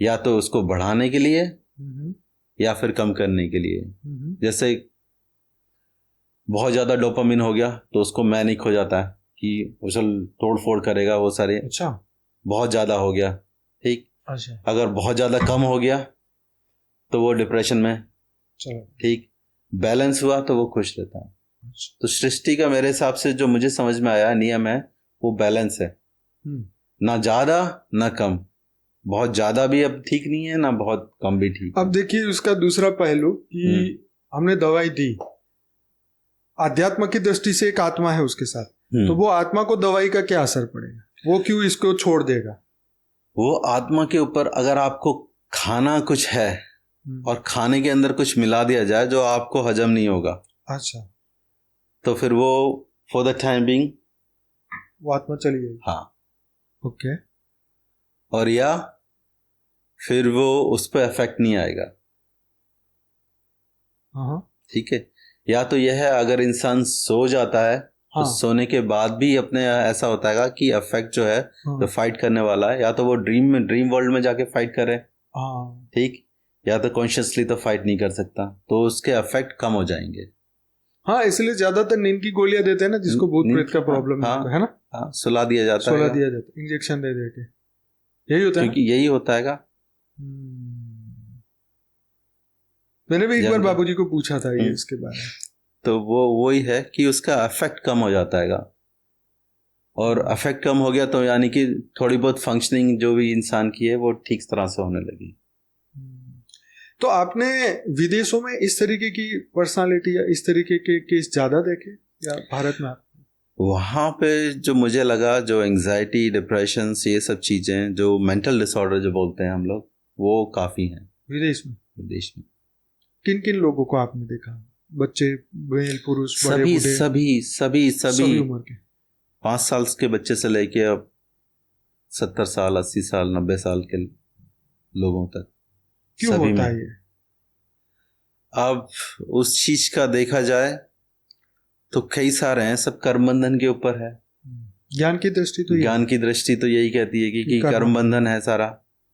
या तो उसको बढ़ाने के लिए या फिर कम करने के लिए। जैसे बहुत ज्यादा डोपामिन हो गया तो उसको मैनिक हो जाता है कि उछल तोड़ फोड़ करेगा वो सारे। अच्छा। बहुत ज्यादा हो गया। ठीक। अच्छा। अगर बहुत ज्यादा कम हो गया तो वो डिप्रेशन में। ठीक। बैलेंस हुआ तो वो खुश रहता है। अच्छा। तो सृष्टि का मेरे हिसाब से जो मुझे समझ में आया नियम है वो बैलेंस है, ना ज्यादा ना कम। बहुत ज्यादा भी अब ठीक नहीं है, ना बहुत कम भी ठीक। अब देखिए उसका दूसरा पहलू कि हमने दवाई दी, आध्यात्म की दृष्टि से एक आत्मा है उसके साथ, तो वो आत्मा को दवाई का क्या असर पड़ेगा? वो क्यों इसको छोड़ देगा? वो आत्मा के ऊपर अगर आपको खाना कुछ है और खाने के अंदर कुछ मिला दिया जाए जो आपको हजम नहीं होगा, अच्छा, तो फिर वो फॉर द टाइम बीइंग वो आत्मा चली गई। हाँ, ओके। और या फिर वो उस पर इफेक्ट नहीं आएगा। हाँ, ठीक है। या तो यह है अगर इंसान सो जाता है, हाँ, तो सोने के बाद भी अपने ऐसा होता है कि इफेक्ट जो है हाँ, तो फाइट करने वाला है, या तो वो ड्रीम वर्ल्ड में जाके फाइट करे, हाँ, ठीक, या तो कॉन्शियसली तो फाइट नहीं कर सकता, तो उसके इफेक्ट कम हो जाएंगे। हाँ, इसलिए ज्यादातर नींद की गोलियां देते हैं ना, जिसको भूत प्रेत का प्रॉब्लम हाँ, है ना, हाँ, सुला दिया जाता सोला है, दिया जाता है इंजेक्शन दे दे के, यही होता है ना? क्योंकि यही होता है। मैंने भी एक बार जब बाबूजी को पूछा था ये इसके बारे में, तो वो वही है कि उसका इफेक्ट कम हो जाता है, और इफेक्ट कम हो गया तो यानी कि थोड़ी बहुत फंक्शनिंग जो भी इंसान की है वो ठीक तरह से होने लगी। तो आपने विदेशों में इस तरीके की पर्सनालिटी या इस तरीके के केस ज्यादा देखे या भारत में? वहाँ पे जो मुझे लगा, जो एंजाइटी, डिप्रेशन, ये सब चीज़ें, जो मेंटल डिसऑर्डर जो बोलते हैं हम लोग, वो काफ़ी हैं विदेश में। विदेश में। किन किन लोगों को आपने देखा? बच्चे, मेल, पुरुष, बड़े, सभी बूढ़े? सभी उम्र के? 5 साल के बच्चे से लेके अब 70 साल, 80 साल, 90 साल के लोगों तक। क्यों सभी होता में। है ये? अब उस चीज का देखा जाए तो कई सारे हैं, सब कर्म बंधन के ऊपर है। ज्ञान की दृष्टि तो ज्ञान की दृष्टि तो यही कहती है कि कर्म बंधन है सारा।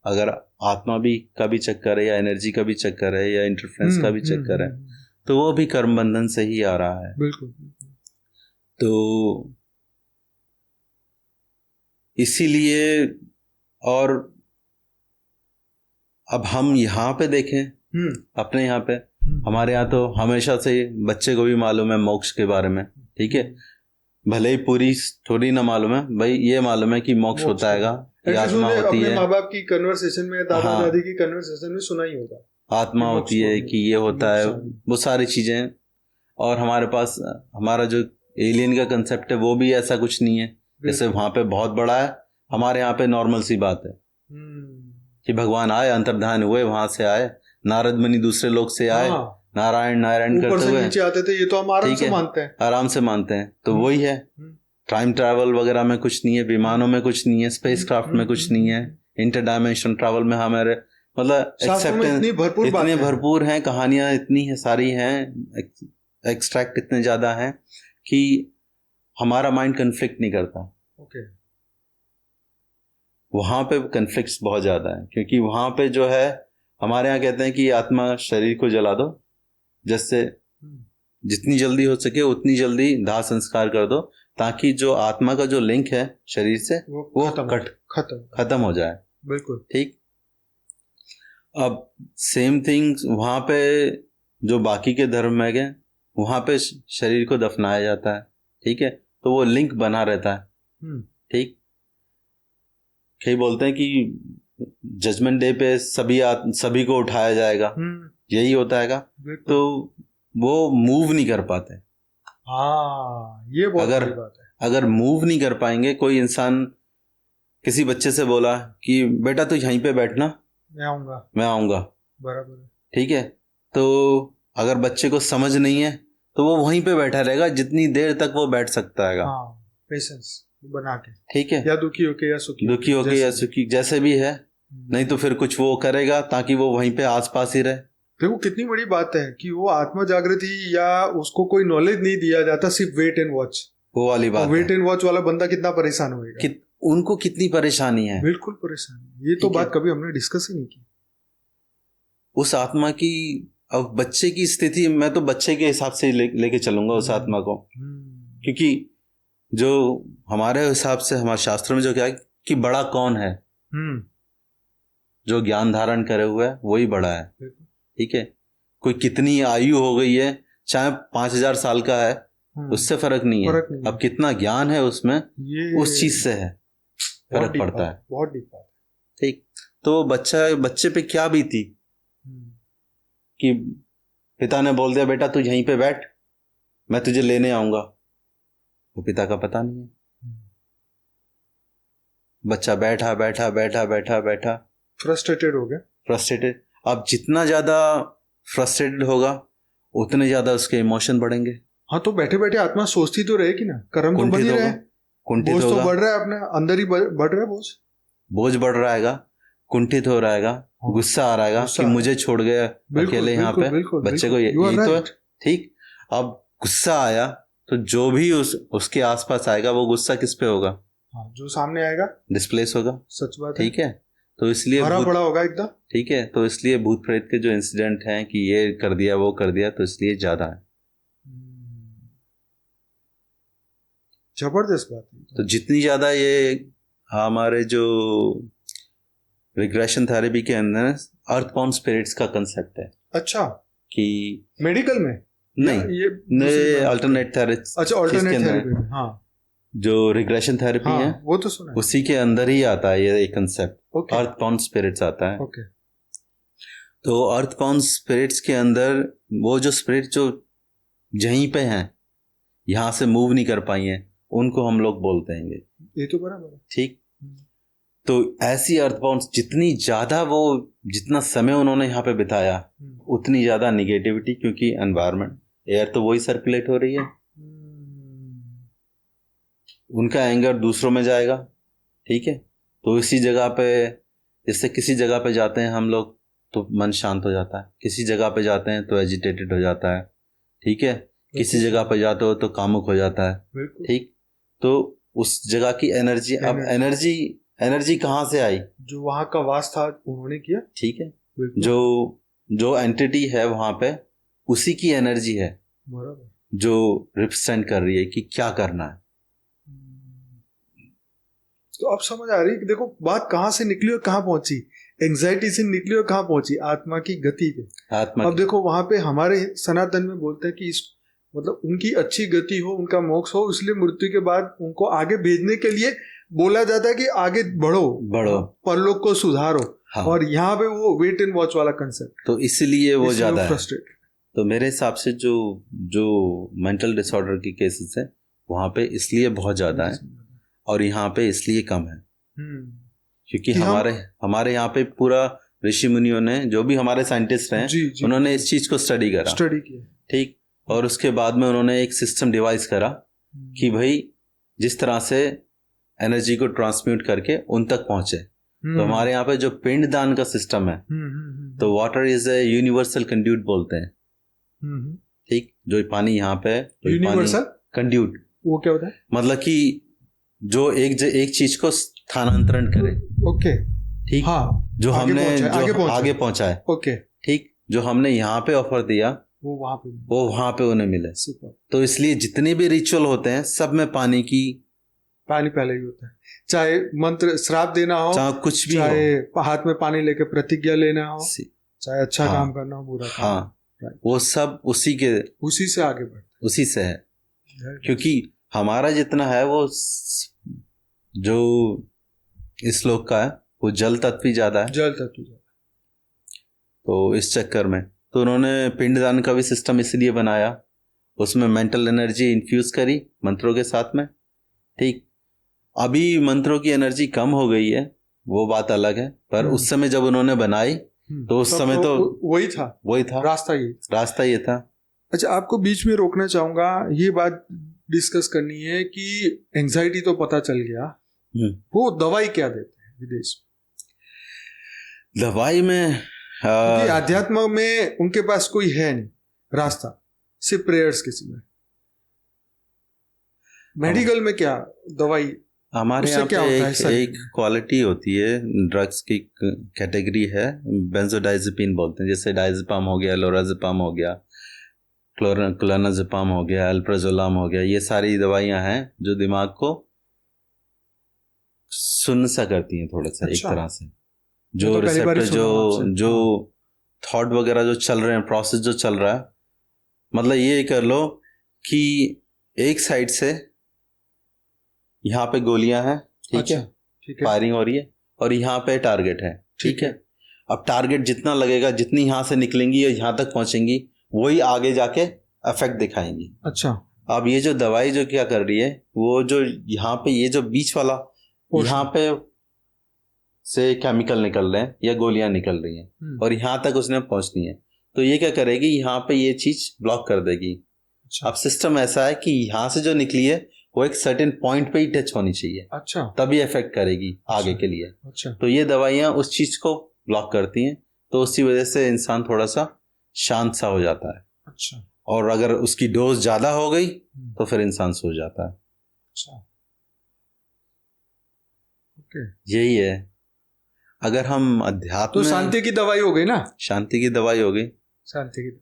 अगर आत्मा भी का भी चक्कर है, या एनर्जी का भी चक्कर है, या इंटरफ्रेंस का भी चक्कर है, तो वो भी कर्म बंधन से ही आ रहा है। बिल्कुल। तो इसीलिए, और अब हम यहाँ पे देखें, अपने यहाँ पे, हमारे यहाँ तो हमेशा से बच्चे को भी मालूम है मोक्ष के बारे में, ठीक है, भले ही पूरी थोड़ी ना मालूम है, भाई ये मालूम है कि मोक्ष होता है, आत्मा होती है। माँ बाप की कन्वर्सेशन में, दादा हाँ, दादी की कन्वर्सेशन में सुना ही होगा, आत्मा होती है कि ये होता है, वो सारी चीजें। और हमारे पास हमारा जो एलियन का कंसेप्ट है वो भी ऐसा कुछ नहीं है, जैसे वहां पे बहुत बड़ा है, हमारे यहाँ पे नॉर्मल सी बात है कि भगवान आए, अंतर्धान हुए, वहां से आए, नारद मुनि दूसरे लोग से आए, नारायण नारायण करते हुए नीचे आते थे, ये तो हम आराम से मानते हैं, आराम से मानते हैं। तो वही है, टाइम ट्रैवल वगैरह में कुछ नहीं है, विमानों में कुछ नहीं है, स्पेस क्राफ्ट में कुछ नहीं है, इंटर डायमेंशन ट्रैवल में हमारे मतलब एक्सेप्टेंस इतने भरपूर हैं, कहानियां इतनी है, सारी हैं, एक्सट्रैक्ट इतने ज्यादा हैं कि हमारा माइंड कन्फ्लिक्ट नहीं करता। वहां पे कन्फ्लिक्ट्स बहुत ज्यादा है, क्योंकि वहां पे जो है, हमारे यहाँ कहते हैं कि आत्मा शरीर को जला दो, जिससे जितनी जल्दी हो सके उतनी जल्दी दाह संस्कार कर दो, ताकि जो आत्मा का जो लिंक है शरीर से वो खत्म हो जाए। बिल्कुल ठीक। अब सेम थिंग वहां पे जो बाकी के धर्म में गए, वहां पे शरीर को दफनाया जाता है, ठीक है, तो वो लिंक बना रहता है। ठीक। कई बोलते हैं कि जजमेंट डे पे सभी को उठाया जाएगा, यही होता है, तो वो मूव नहीं कर पाते। ये बहुत बड़ी बात है। अगर मूव नहीं कर पाएंगे, कोई इंसान किसी बच्चे से बोला कि बेटा तू यहीं पे बैठना, मैं आऊंगा, बराबर है, ठीक है, तो अगर बच्चे को समझ नहीं है तो वो वहीं पे बैठा रहेगा जितनी देर तक वो बैठ सकता है, पेशेंस बना के, ठीक है, या दुखी होके या सुखी, जैसे भी है, नहीं तो फिर कुछ वो करेगा ताकि वो वहीं पे आसपास ही रहे। देखो कितनी बड़ी बात है कि वो आत्मा जागृति, या उसको कोई नॉलेज नहीं दिया जाता, सिर्फ वेट एंड वॉच, वो वाली बात। वेट एंड वॉच वाला बंदा कितना परेशान होगा, उनको कितनी परेशानी है, बिल्कुल परेशानी। ये तो बात कभी हमने डिस्कस ही नहीं की, उस आत्मा की। अब बच्चे की स्थिति, मैं तो बच्चे के हिसाब से लेके चलूंगा उस आत्मा को, क्योंकि जो हमारे हिसाब से, हमारे शास्त्रों में जो क्या है कि बड़ा कौन है, जो ज्ञान धारण करे हुए है वही बड़ा है, ठीक है, कोई कितनी आयु हो गई है, चाहे 5000 साल का है, उससे फर्क नहीं है, अब कितना ज्ञान है उसमें, उस चीज से है फर्क पड़ता है, बहुत डीप बात। ठीक। तो बच्चे पे क्या बीती कि पिता ने बोल दिया बेटा तू यहीं पे बैठ, मैं तुझे लेने आऊंगा, वो पिता का पता नहीं है। बच्चा बैठा बैठा बैठा बैठा बैठा फ्रस्ट्रेटेड हो गया। फ्रस्ट्रेटेड। अब जितना ज्यादा फ्रस्ट्रेटेड होगा उतने ज्यादा उसके इमोशन बढ़ेंगे। हाँ, तो बैठे बैठे आत्मा सोचती तो रहेगी ना, कर्म तो बन ही रहे, कुंठित बोझ तो होगा, बढ़ रहा है, अपने अंदर ही बढ़ रहा है बोझ बढ़ रहा है, कुंठित हो रहेगा, गुस्सा आ रहेगा कि मुझे छोड़ गया अकेले यहाँ पे। बच्चे को यही तो ठीक। अब गुस्सा आया तो जो भी उसके आसपास आएगा वो गुस्सा किस पे होगा? हाँ, जो सामने आएगा डिस्प्लेस होगा। सच बात है। ठीक है, तो इसलिए भरा पड़ा होगा एकदम। ठीक है, तो इसलिए भूत प्रेत के जो इंसिडेंट हैं कि ये कर दिया वो कर दिया, तो इसलिए ज्यादा है। जबरदस्त बात है। तो जितनी ज्यादा ये हमारे जो रिग्रेशन थेरेपी के अंदर अर्थबाउंड स्पिरिट्स का कंसेप्ट है। अच्छा, कि मेडिकल में नहीं, ये अल्टरनेट थेरेपी। अच्छा, अल्टरनेट थेरेपी में, हाँ, जो रिग्रेशन थेरेपी है वो तो सुना है। उसी के अंदर ही आता है ये कंसेप्ट, अर्थबाउंड स्पिरिट्स आता है। तो अर्थबाउंड स्पिरिट्स के अंदर वो जो स्पिरिट जो यहीं पे हैं, यहाँ से मूव नहीं कर पाई हैं, उनको हम लोग बोलते हैं। ये तो बराबर है। ठीक। तो ऐसी अर्थबाउंड जितना समय उन्होंने यहाँ पे बिताया उतनी ज्यादा निगेटिविटी, क्योंकि एनवायरनमेंट, एयर तो वही सर्कुलेट हो रही है, उनका एंगर दूसरों में जाएगा। ठीक है, तो इसी जगह पे, जैसे किसी जगह पे जाते हैं हम लोग तो मन शांत हो जाता है, किसी जगह पे जाते हैं तो एजिटेटेड हो जाता है। ठीक है, किसी जगह पे जाते हो तो कामुक हो जाता है। ठीक, तो उस जगह की एनर्जी, अब एनर्जी कहाँ से आई? जो वहां का वास था उन्होंने किया। ठीक है, जो एंटिटी है वहां पे उसी की एनर्जी है जो रिप्रेजेंट कर रही है कि क्या करना है। तो अब समझ आ रही है कि देखो बात कहाँ से निकली और कहाँ पहुंची, एंजाइटी से निकली और कहाँ पहुंची, आत्मा की गति पे। अब देखो वहां पे हमारे सनातन में बोलते हैं कि मतलब उनकी अच्छी गति हो, उनका मोक्ष हो, इसलिए मृत्यु के बाद उनको आगे भेजने के लिए बोला जाता है कि आगे बढ़ो परलोक को सुधारो। हाँ। और यहाँ पे वो वेट एंड वॉच वाला कंसेप्ट, तो इसलिए वो ज्यादा है। तो मेरे हिसाब से जो मेंटल डिसऑर्डर की केसेस है वहां पे इसलिए बहुत ज्यादा है और यहाँ पे इसलिए कम है क्योंकि हमारे यहाँ पे पूरा ऋषि मुनियों ने, जो भी हमारे साइंटिस्ट हैं, उन्होंने इस चीज को स्टडी किया। ठीक, और उसके बाद में उन्होंने एक सिस्टम डिवाइस करा कि भाई जिस तरह से एनर्जी को ट्रांसम्यूट करके उन तक पहुंचे। तो हमारे यहाँ पे जो पिंडदान का सिस्टम है, तो water is a universal conduit बोलते हैं। ठीक, जो पानी यहाँ पे यूनिवर्सल कंड्यूट, वो क्या होता है? मतलब कि जो एक चीज को स्थानांतरण करे। ओके, ठीक, हाँ, जो हमने आगे पहुंचा है। ओके, ठीक, जो हमने यहाँ पे ऑफर दिया वो वहां पे उन्हें मिले। तो इसलिए जितने भी रिचुअल होते हैं सब में पानी पहले ही होता है, चाहे मंत्र श्राप देना हो, चाहे कुछ भी चाहे हाथ में पानी लेके प्रतिज्ञा लेना हो, चाहे अच्छा काम करना हो, बुरा काम। हाँ, वो सब उसी से आगे बढ़ता है, उसी से है। क्योंकि हमारा जितना है वो जो इस लोक का है वो जल तत्व ही ज्यादा है। तो इस चक्कर में तो उन्होंने पिंडदान का भी सिस्टम इसलिए बनाया, उसमें मेंटल एनर्जी इन्फ्यूज करी मंत्रों के साथ में। ठीक, अभी मंत्रों की एनर्जी कम हो गई है, वो बात अलग है, पर उस समय जब उन्होंने बनाई तो उस समय तो वही था, रास्ता ये था। अच्छा, आपको बीच में रोकना चाहूंगा, ये बात डिस्कस करनी है कि एंजाइटी तो पता चल गया, वो दवाई क्या देते हैं विदेश में? दवाई में आध्यात्म में उनके पास कोई है नहीं रास्ता, सिर्फ प्रेयर्स के सिवा। मेडिकल में क्या दवाई? हमारे यहाँ पे एक क्वालिटी होती है, ड्रग्स की कैटेगरी है, बेंजोडाइजेपिन बोलते हैं। जैसे डायजेपाम हो गया, लोराजेपाम हो गया, क्लोनाजेपाम हो गया, अल्प्राजोलाम हो गया, ये सारी दवाइयां हैं जो दिमाग को सुन्न सा करती हैं थोड़ा सा। एक तरह से जो रिसेप्टर जो थॉट वगैरह जो चल रहे हैं, प्रोसेस जो चल रहा है, मतलब ये कर लो कि एक साइड से यहाँ पे गोलियां हैं, ठीक है, फायरिंग हो रही है, और यहाँ पे टारगेट है। ठीक है, अब टारगेट जितना लगेगा, जितनी यहाँ से निकलेंगी या यहाँ तक पहुंचेंगी, वही आगे जाके इफेक्ट दिखाएंगी। अच्छा। अब ये जो दवाई जो क्या कर रही है, वो जो यहाँ पे ये जो बीच वाला यहाँ पे से केमिकल निकल रहे हैं या गोलियां निकल रही हैं और यहाँ तक उसने पहुंचनी है, तो ये क्या करेगी, यहाँ पे ये चीज ब्लॉक कर देगी। अच्छा। अब सिस्टम ऐसा है कि यहाँ से जो निकली है वो एक सर्टेन पॉइंट पे ही टच होनी चाहिए। अच्छा। तभी इफेक्ट करेगी आगे के लिए। अच्छा। तो ये दवाइयाँ उस चीज को ब्लॉक करती हैं, तो उसी वजह से इंसान थोड़ा सा शांत सा हो जाता है। अच्छा। और अगर उसकी डोज ज्यादा हो गई तो फिर इंसान सो जाता है। अच्छा। ओके। यही है। अगर हम अध्यात्म, तो शांति की दवाई हो गई ना? शांति की दवाई हो गई, शांति की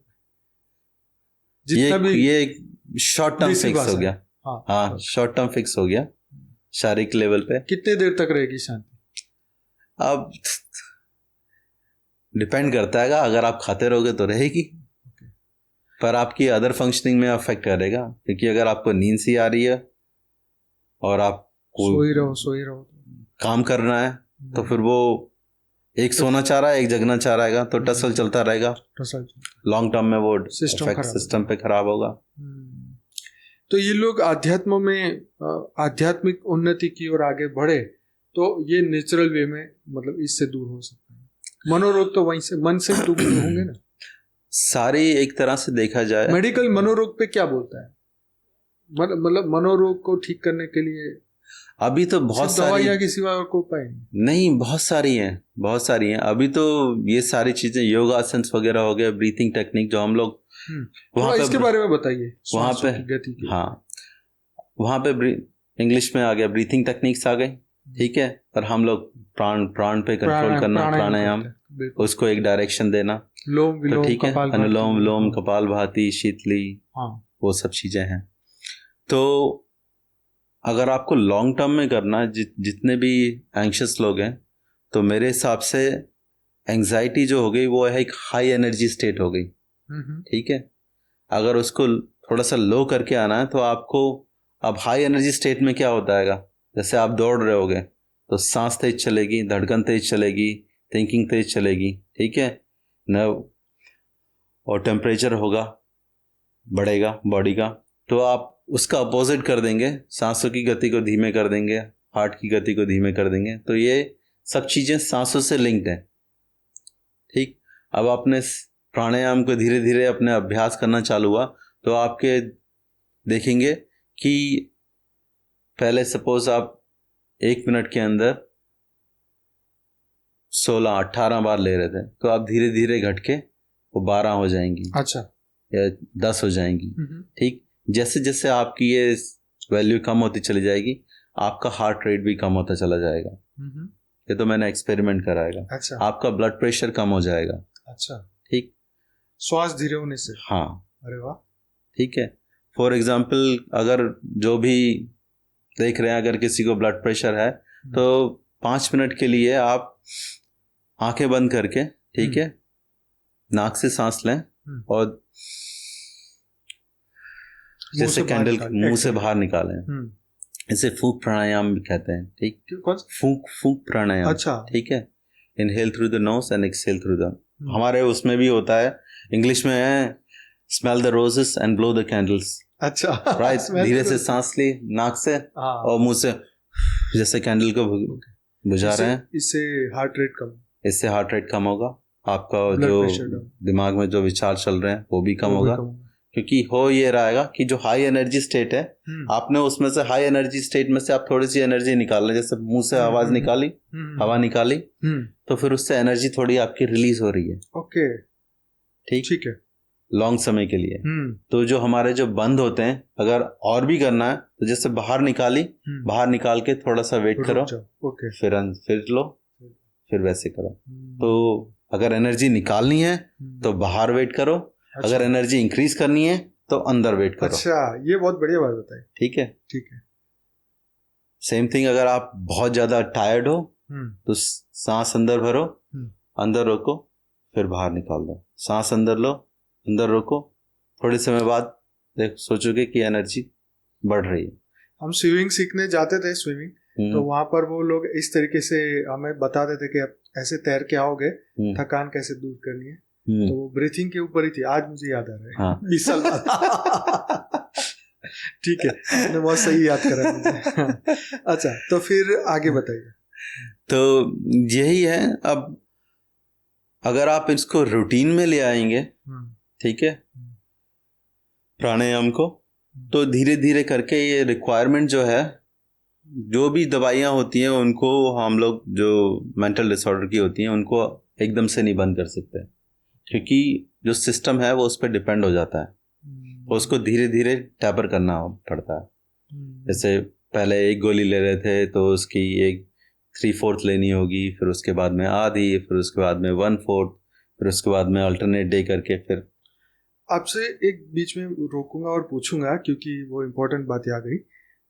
जितना भी ये शॉर्ट टर्म फिक्स हो गया। हाँ, शॉर्ट टर्म फिक्स हो गया शारीरिक लेवल पे। कितने देर तक रहेगी शांति? अब डिपेंड करता है, अगर आप खाते रहोगे तो रहेगी, पर आपकी अदर फंक्शनिंग में अफेक्ट करेगा। क्योंकि अगर आपको नींद सी आ रही है और आप सो ही रहो काम करना है, तो फिर वो एक सोना चाह रहा है, एक जगना चाह रहेगा, तो टसल चलता रहेगा। लॉन्ग टर्म में वो सिस्टम पे खराब होगा। तो ये लोग आध्यात्म में आध्यात्मिक उन्नति की ओर आगे बढ़े तो ये नेचुरल वे में मतलब इससे दूर हो सकते हैं। मनोरोग तो वहीं से मन से दूर होंगे ना सारी। एक तरह से देखा जाए, मेडिकल मनोरोग पे क्या बोलता है? मतलब मनोरोग को ठीक करने के लिए अभी तो बहुत सारी दवाइयां के सिवा और कोई उपाय नहीं, बहुत सारी हैं। अभी तो ये सारी चीजें, योगासन वगैरह हो गया, ब्रीथिंग टेक्निक जो हम लोग वहाँ पे, इसके बारे में बताइए। वहाँ पे गति की। हाँ, वहाँ पे इंग्लिश में आ गया, ब्रीथिंग टेक्निक्स आ गई, ठीक है। पर हम लोग प्राण पे कंट्रोल करना, प्राणायाम, उसको एक डायरेक्शन देना, तो ठीक है। अनुलोम विलोम, कपालभाति, शीतली, वो सब चीजें हैं। तो अगर आपको लॉन्ग टर्म में करना है, जितने भी एंग्शियस लोग हैं, तो मेरे हिसाब से एंजाइटी जो हो गई वो है एक हाई एनर्जी स्टेट हो गई, ठीक है। अगर उसको थोड़ा सा लो करके आना है तो आपको, अब हाई एनर्जी स्टेट में क्या होता है, जैसे आप दौड़ रहे होगे तो सांस तेज चलेगी, धड़कन तेज चलेगी, थिंकिंग तेज चलेगी, ठीक है न, और टेम्परेचर होगा, बढ़ेगा बॉडी का। तो आप उसका अपोजिट कर देंगे, सांसों की गति को धीमे कर देंगे, हार्ट की गति को धीमे कर देंगे। तो ये सब चीजें सांसों से लिंक्ड हैं, ठीक। अब आपने प्राणायाम को धीरे धीरे अपने अभ्यास करना चालू हुआ तो आपके देखेंगे कि पहले सपोज आप 1 मिनट के अंदर 16-18 बार ले रहे थे, तो आप धीरे धीरे घट के वो 12 हो जाएंगी। अच्छा। या 10 हो जाएंगी, ठीक। जैसे जैसे आपकी ये वैल्यू कम होती चली जाएगी, आपका हार्ट रेट भी कम होता चला जाएगा। ये तो मैंने एक्सपेरिमेंट कराएगा। अच्छा। आपका ब्लड प्रेशर कम हो जाएगा। अच्छा, ठीक। श्वास धीरे होने से। हाँ। अरे वाह। ठीक है। फॉर एग्जाम्पल, अगर जो भी देख रहे हैं, अगर किसी को ब्लड प्रेशर है तो 5 मिनट के लिए आप आंखें बंद करके, ठीक है, नाक से सांस लें और जैसे कैंडल मुंह से बाहर निकालें। इसे फूंक प्राणायाम भी कहते हैं, ठीक। फूंक प्राणायाम। अच्छा। ठीक है। Inhale through the nose and exhale through the, हमारे उसमें भी होता है, इंग्लिश में है smell the roses and blow the candles. अच्छा। राइट। धीरे से सांस ली नाक से और मुंह से, जैसे कैंडल को बुझा रहे हैं। इससे हार्ट रेट कम होगा, आपका जो दिमाग में जो विचार चल रहे हैं वो भी कम होगा। क्योंकि हो ये रहेगा कि जो हाई एनर्जी स्टेट है, आपने उसमें से हाई एनर्जी स्टेट में से आप थोड़ी सी एनर्जी निकाल लें, जैसे मुंह से आवाज निकाली, हवा निकाली, तो फिर उससे एनर्जी थोड़ी आपकी रिलीज हो रही है। ओके, ठीक है, लॉन्ग समय के लिए। तो जो हमारे जो बंद होते हैं, अगर और भी करना है तो जैसे बाहर निकाली, बाहर निकाल के थोड़ा सा वेट करो, फिर लो, फिर वैसे करो। तो अगर एनर्जी निकालनी है तो बाहर वेट करो। अच्छा। अगर एनर्जी इंक्रीज करनी है तो अंदर वेट करो। अच्छा, ये बहुत बढ़िया बात बताई। ठीक है, ठीक है। सेम थिंग, अगर आप बहुत ज्यादा टायर्ड हो तो सांस अंदर भरो, अंदर रोको, फिर बाहर निकाल दो। सांस अंदर लो, अंदर रोको, थोड़े समय बाद देख सोचोगे कि एनर्जी बढ़ रही है। हम स्विमिंग सीखने जाते थे, तो वहां पर वो लोग इस तरीके से हमें बताते थे कि अब ऐसे तैर के आओगे, थकान कैसे दूर करनी है। तो वो ब्रीथिंग के ऊपर ही थी, आज मुझे याद आ रहा है। हाँ 20 साल बाद। ठीक है, आपने बहुत सही याद करा मुझे। अच्छा, तो फिर आगे बताइए। तो यही है। अब अगर आप इसको रूटीन में ले आएंगे, ठीक है, प्राणायाम को, तो धीरे धीरे करके ये रिक्वायरमेंट जो है, जो भी दवाइयाँ होती हैं उनको हम लोग, जो मेंटल डिसऑर्डर की होती हैं, उनको एकदम से नहीं बंद कर सकते, क्योंकि जो सिस्टम है वो उस पर डिपेंड हो जाता है, तो उसको धीरे धीरे टैपर करना पड़ता है। जैसे पहले एक गोली ले रहे थे तो उसकी एक 3/4 लेनी होगी, फिर उसके बाद में आधी, फिर उसके बाद में 1/4, फिर उसके बाद में अल्टरनेट डे करके। फिर आपसे एक बीच में रोकूंगा और पूछूंगा, क्योंकि वो इम्पोर्टेंट बात आ गई।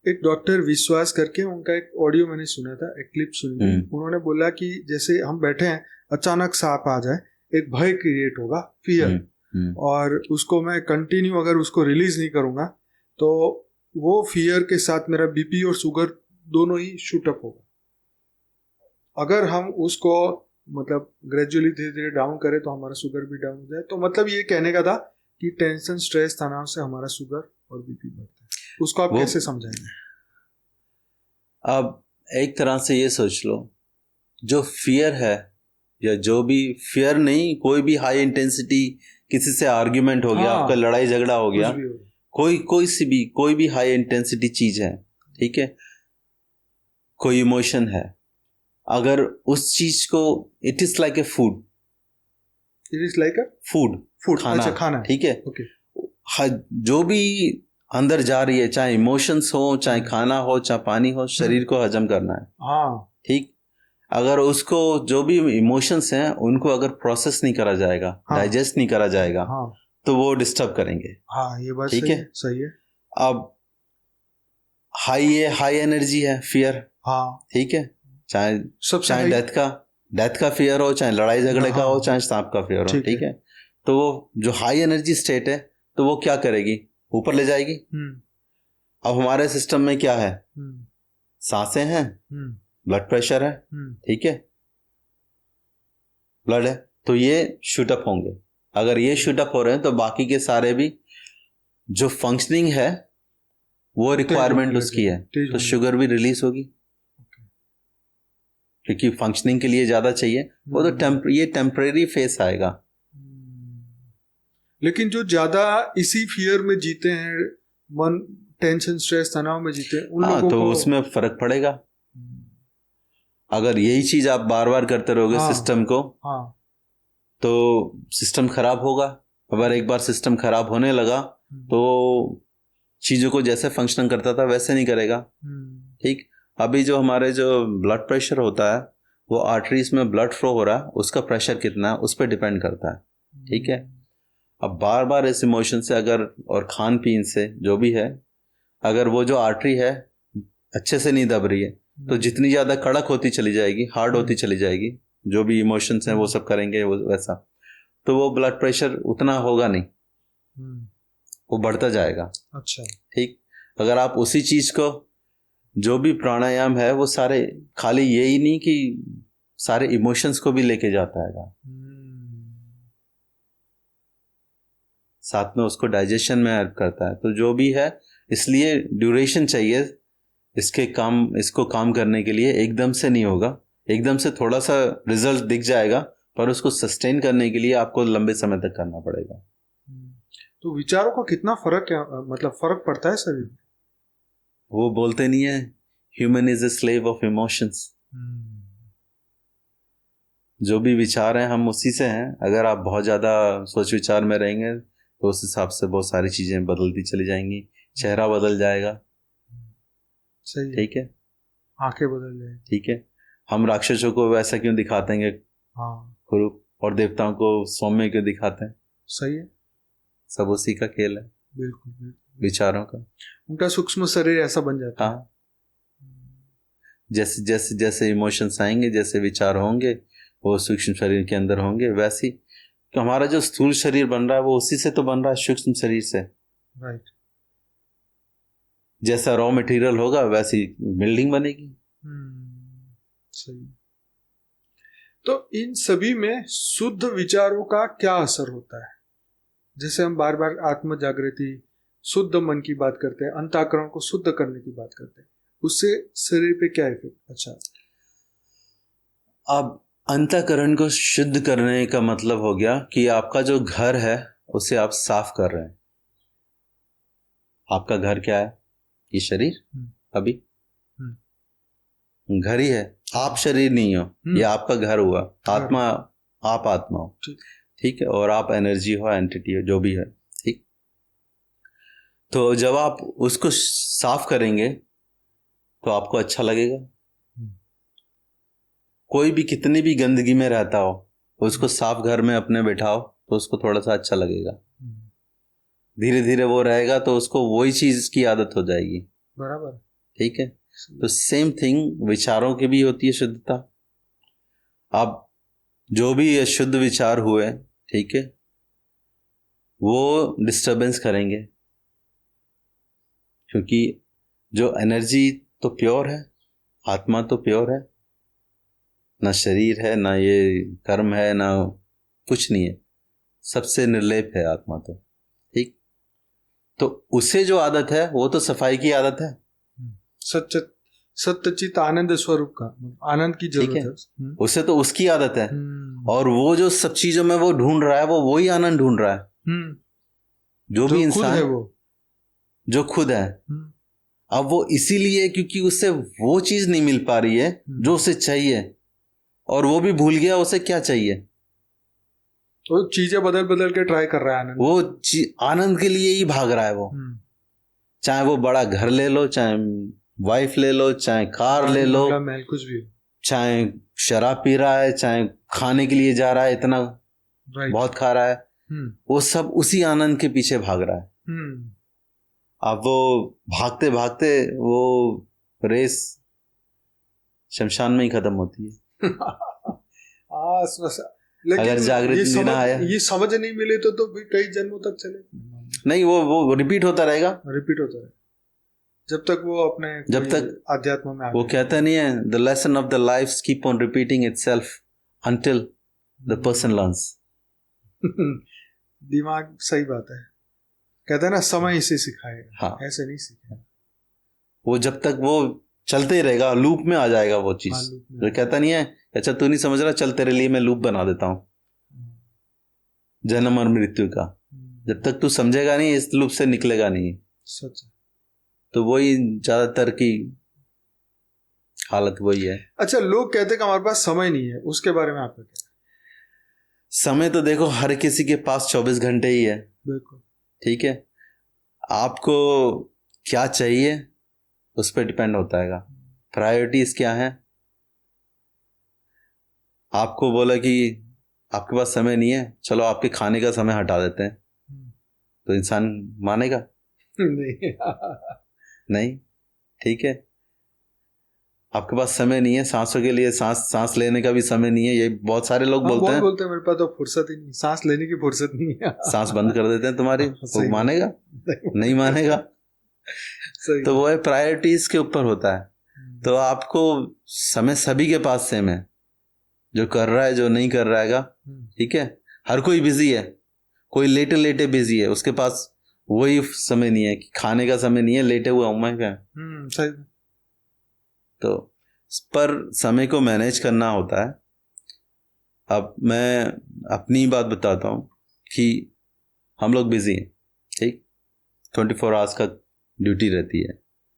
एक डॉक्टर विश्वास करके, उनका एक ऑडियो मैंने सुना था, एक क्लिप सुनी थी। उन्होंने बोला कि जैसे हम बैठे हैं, अचानक सांप आ जाए, एक भय क्रिएट होगा, फियर, और उसको मैं कंटिन्यू अगर उसको रिलीज नहीं करूंगा तो वो फियर के साथ मेरा बीपी और शुगर दोनों ही शूट अप होगा। अगर हम उसको मतलब ग्रेजुअली धीरे धीरे डाउन करें तो हमारा शुगर भी डाउन हो जाए। तो मतलब ये कहने का था कि टेंशन, स्ट्रेस, तनाव से हमारा शुगर और बीपी बढ़ता है। उसको आप कैसे समझाएंगे? अब एक तरह से ये सोच लो, जो फियर है, या जो भी फियर नहीं, कोई भी हाई इंटेंसिटी, किसी से आर्ग्यूमेंट हो गया, आपका लड़ाई झगड़ा हो गया, कोई भी हाई इंटेंसिटी चीज है, ठीक है, कोई इमोशन है, अगर उस चीज को, it is like a food, food खाना, ठीक है, जो भी अंदर जा रही है, चाहे इमोशंस हो, चाहे खाना हो, चाहे पानी हो, शरीर को हजम करना है। हाँ, ठीक। अगर उसको, जो भी इमोशंस हैं उनको अगर प्रोसेस नहीं करा जाएगा, डाइजेस्ट नहीं करा जाएगा, तो वो डिस्टर्ब करेंगे। हाँ, ये बात ठीक है, सही है। अब हाई एनर्जी है फियर, हाँ, ठीक है, चाहे डेथ का फियर हो, चाहे लड़ाई झगड़े का हो, चाहे सांप का फियर हो, ठीक है, तो वो जो हाई एनर्जी स्टेट है, तो वो क्या करेगी, ऊपर ले जाएगी। अब हमारे सिस्टम में क्या है, सांसें हैं, ब्लड प्रेशर है, ठीक है, ब्लड है, तो ये शूटअप होंगे। अगर ये शूटअप हो रहे हैं तो बाकी के सारे भी जो फंक्शनिंग है वो रिक्वायरमेंट उसकी है, तो शुगर भी रिलीज होगी, क्योंकि फंक्शनिंग के लिए ज्यादा चाहिए। वो तो ये टेम्परेरी फेस आएगा। लेकिन जो ज्यादा इसी फियर में जीते हैं, मन, टेंशन, स्ट्रेस, तनाव में जीते हैं, उन लोगों तो को उसमें फर्क पड़ेगा। अगर यही चीज आप बार बार करते रहोगे सिस्टम को, तो सिस्टम खराब होगा। अगर एक बार सिस्टम खराब होने लगा तो चीजों को जैसे फंक्शन करता था वैसे नहीं करेगा। ठीक, अभी जो हमारे जो ब्लड प्रेशर होता है, वो आर्टरीज में ब्लड फ्लो हो रहा है, उसका प्रेशर कितना है उस पर डिपेंड करता है। ठीक है, अब बार बार इस इमोशन से अगर, और खान पीन से जो भी है, अगर वो जो आर्टरी है अच्छे से नहीं दब रही है, तो जितनी ज्यादा कड़क होती चली जाएगी, हार्ड होती चली जाएगी, जो भी इमोशंस हैं वो सब करेंगे वो वैसा, तो वो ब्लड प्रेशर उतना होगा नहीं, वो बढ़ता जाएगा। अच्छा, ठीक। अगर आप उसी चीज को, जो भी प्राणायाम है वो सारे, खाली यही नहीं कि सारे इमोशंस को भी लेके जाता है, साथ में उसको डाइजेशन में हेल्प करता है, तो जो भी है, इसलिए ड्यूरेशन चाहिए इसको काम करने के लिए। एकदम से नहीं होगा, एकदम से थोड़ा सा रिजल्ट दिख जाएगा, पर उसको सस्टेन करने के लिए आपको लंबे समय तक करना पड़ेगा। तो विचारों का कितना फर्क है, मतलब फर्क पड़ता है शरीर में? वो बोलते नहीं है, human is a slave of emotions. जो भी विचार हैं हम उसी से हैं। अगर आप बहुत ज्यादा सोच विचार में रहेंगे तो उस हिसाब से बहुत सारी चीजें बदलती चली जाएंगी, चेहरा बदल जाएगा। सही है। ठीक है, आंखें बदल जाएंगी। ठीक है, हम राक्षसों को वैसा क्यों दिखाते हैं, कुरूप, और देवताओं को सौम्य क्यों दिखाते हैं? सही है, सब उसी का खेल है। बिल्कुल, विचारों का, उनका सूक्ष्म शरीर ऐसा बन जाता है। जैसे जैसे जैसे इमोशंस आएंगे, जैसे विचार होंगे, वो सूक्ष्म शरीर के अंदर होंगे। वैसे ही हमारा जो स्थूल शरीर बन रहा है वो उसी से तो बन रहा है, सूक्ष्म शरीर से। राइट। जैसा रॉ मटेरियल होगा वैसी बिल्डिंग बनेगी। सही। तो इन सभी में शुद्ध विचारों का क्या असर होता है? जैसे हम बार बार आत्म जागृति, शुद्ध मन की बात करते हैं, अंतःकरण को शुद्ध करने की बात करते हैं, उससे शरीर पे क्या इफेक्ट? अच्छा, अब अंतःकरण को शुद्ध करने का मतलब हो गया कि आपका जो घर है उसे आप साफ कर रहे हैं। आपका घर क्या है? ये शरीर अभी घर ही है, आप शरीर नहीं हो, ये आपका घर हुआ। आत्मा, आप आत्मा हो, ठीक है, और आप एनर्जी हो, एंटिटी हो, जो भी है, ठीक। तो जब आप उसको साफ करेंगे तो आपको अच्छा लगेगा। कोई भी कितनी भी गंदगी में रहता हो, उसको साफ घर में अपने बैठाओ तो उसको थोड़ा सा अच्छा लगेगा। धीरे धीरे वो रहेगा तो उसको वही चीज की आदत हो जाएगी। बराबर, ठीक है। तो सेम थिंग विचारों की भी होती है शुद्धता। अब जो भी अशुद्ध विचार हुए, ठीक है, वो डिस्टरबेंस करेंगे, क्योंकि जो एनर्जी तो प्योर है, आत्मा तो प्योर है, ना शरीर है, ना ये कर्म है, ना कुछ नहीं है, सबसे निर्लेप है आत्मा तो, ठीक। तो उसे जो आदत है वो तो सफाई की आदत है, सत्यचित आनंद स्वरूप का, आनंद की जरूरत है, उसे तो उसकी आदत है। और वो जो सब चीजों में वो ढूंढ रहा है, वो वही आनंद ढूंढ रहा है। जो भी इंसान खुद है, वो जो खुद है, अब वो इसीलिए क्योंकि उससे वो चीज नहीं मिल पा रही है जो उसे चाहिए, और वो भी भूल गया उसे क्या चाहिए। तो चीजें बदल बदल के ट्राई कर रहा है आनंद, वो आनंद के लिए ही भाग रहा है वो। चाहे वो बड़ा घर ले लो, चाहे वाइफ ले लो, चाहे कार ले लो, महल, कुछ भी, चाहे शराब पी रहा है, चाहे खाने के लिए जा रहा है, इतना बहुत खा रहा है, वो सब उसी आनंद के पीछे भाग रहा है। अब वो भागते भागते वो रेस शमशान में ही खत्म होती है। लेकिन अगर जागृति ना आया, ये समझ नहीं मिले तो भी कई जन्मों तक चले नहीं, वो रिपीट होता रहेगा, जब तक वो अपने जब तक अध्यात्म में वो कहता नहीं है, the lesson of the life keep on repeating itself until the person learns. दिमाग, सही बात है, कहते हैं ना, समय इसे सिखाएगा। हाँ, ऐसे नहीं सिखाएगा वो, जब तक वो चलते ही रहेगा, लूप में आ जाएगा वो चीज। जो कहता नहीं है, अच्छा तू नहीं समझ रहा, चल तेरे लिए मैं लूप बना देता हूं जन्म और मृत्यु का। जब तक तू समझेगा नहीं, इस लूप से निकलेगा नहीं। सच है। तो वही ज्यादातर की हालत वही है। अच्छा, लोग कहते हैं कि हमारे पास समय नहीं है, उसके बारे में आपका क्या? समय तो देखो हर किसी के पास 24 घंटे ही है। बिल्कुल, ठीक है। आपको क्या चाहिए उस पर डिपेंड होता है। प्रायोरिटीज क्या है? आपको बोला कि आपके पास समय नहीं है, चलो आपके खाने का समय हटा देते हैं, तो इंसान मानेगा? नहीं। ठीक है। आपके पास समय नहीं है सांसों के लिए, सांस लेने का भी समय नहीं है, ये बहुत सारे लोग बोलते हैं। मेरे पास तो फुर्सत ही नहीं, सांस लेने की फुर्सत नहीं है। सांस बंद कर देते हैं तुम्हारी, वो मानेगा? नहीं मानेगा। तो वो है, प्रायोरिटीज के ऊपर होता है। तो आपको समय सभी के पास सेम है, जो कर रहा है, जो नहीं कर रहा है। ठीक है। हर कोई बिजी है, कोई लेटे लेटे बिजी है, उसके पास वही समय नहीं है कि खाने का समय नहीं है, लेटे हुआ हूं मैं क्या। सही। तो पर समय को मैनेज करना होता है। अब मैं अपनी बात बताता हूँ कि हम लोग बिजी हैं, ठीक, 24 आवर्स का ड्यूटी रहती है,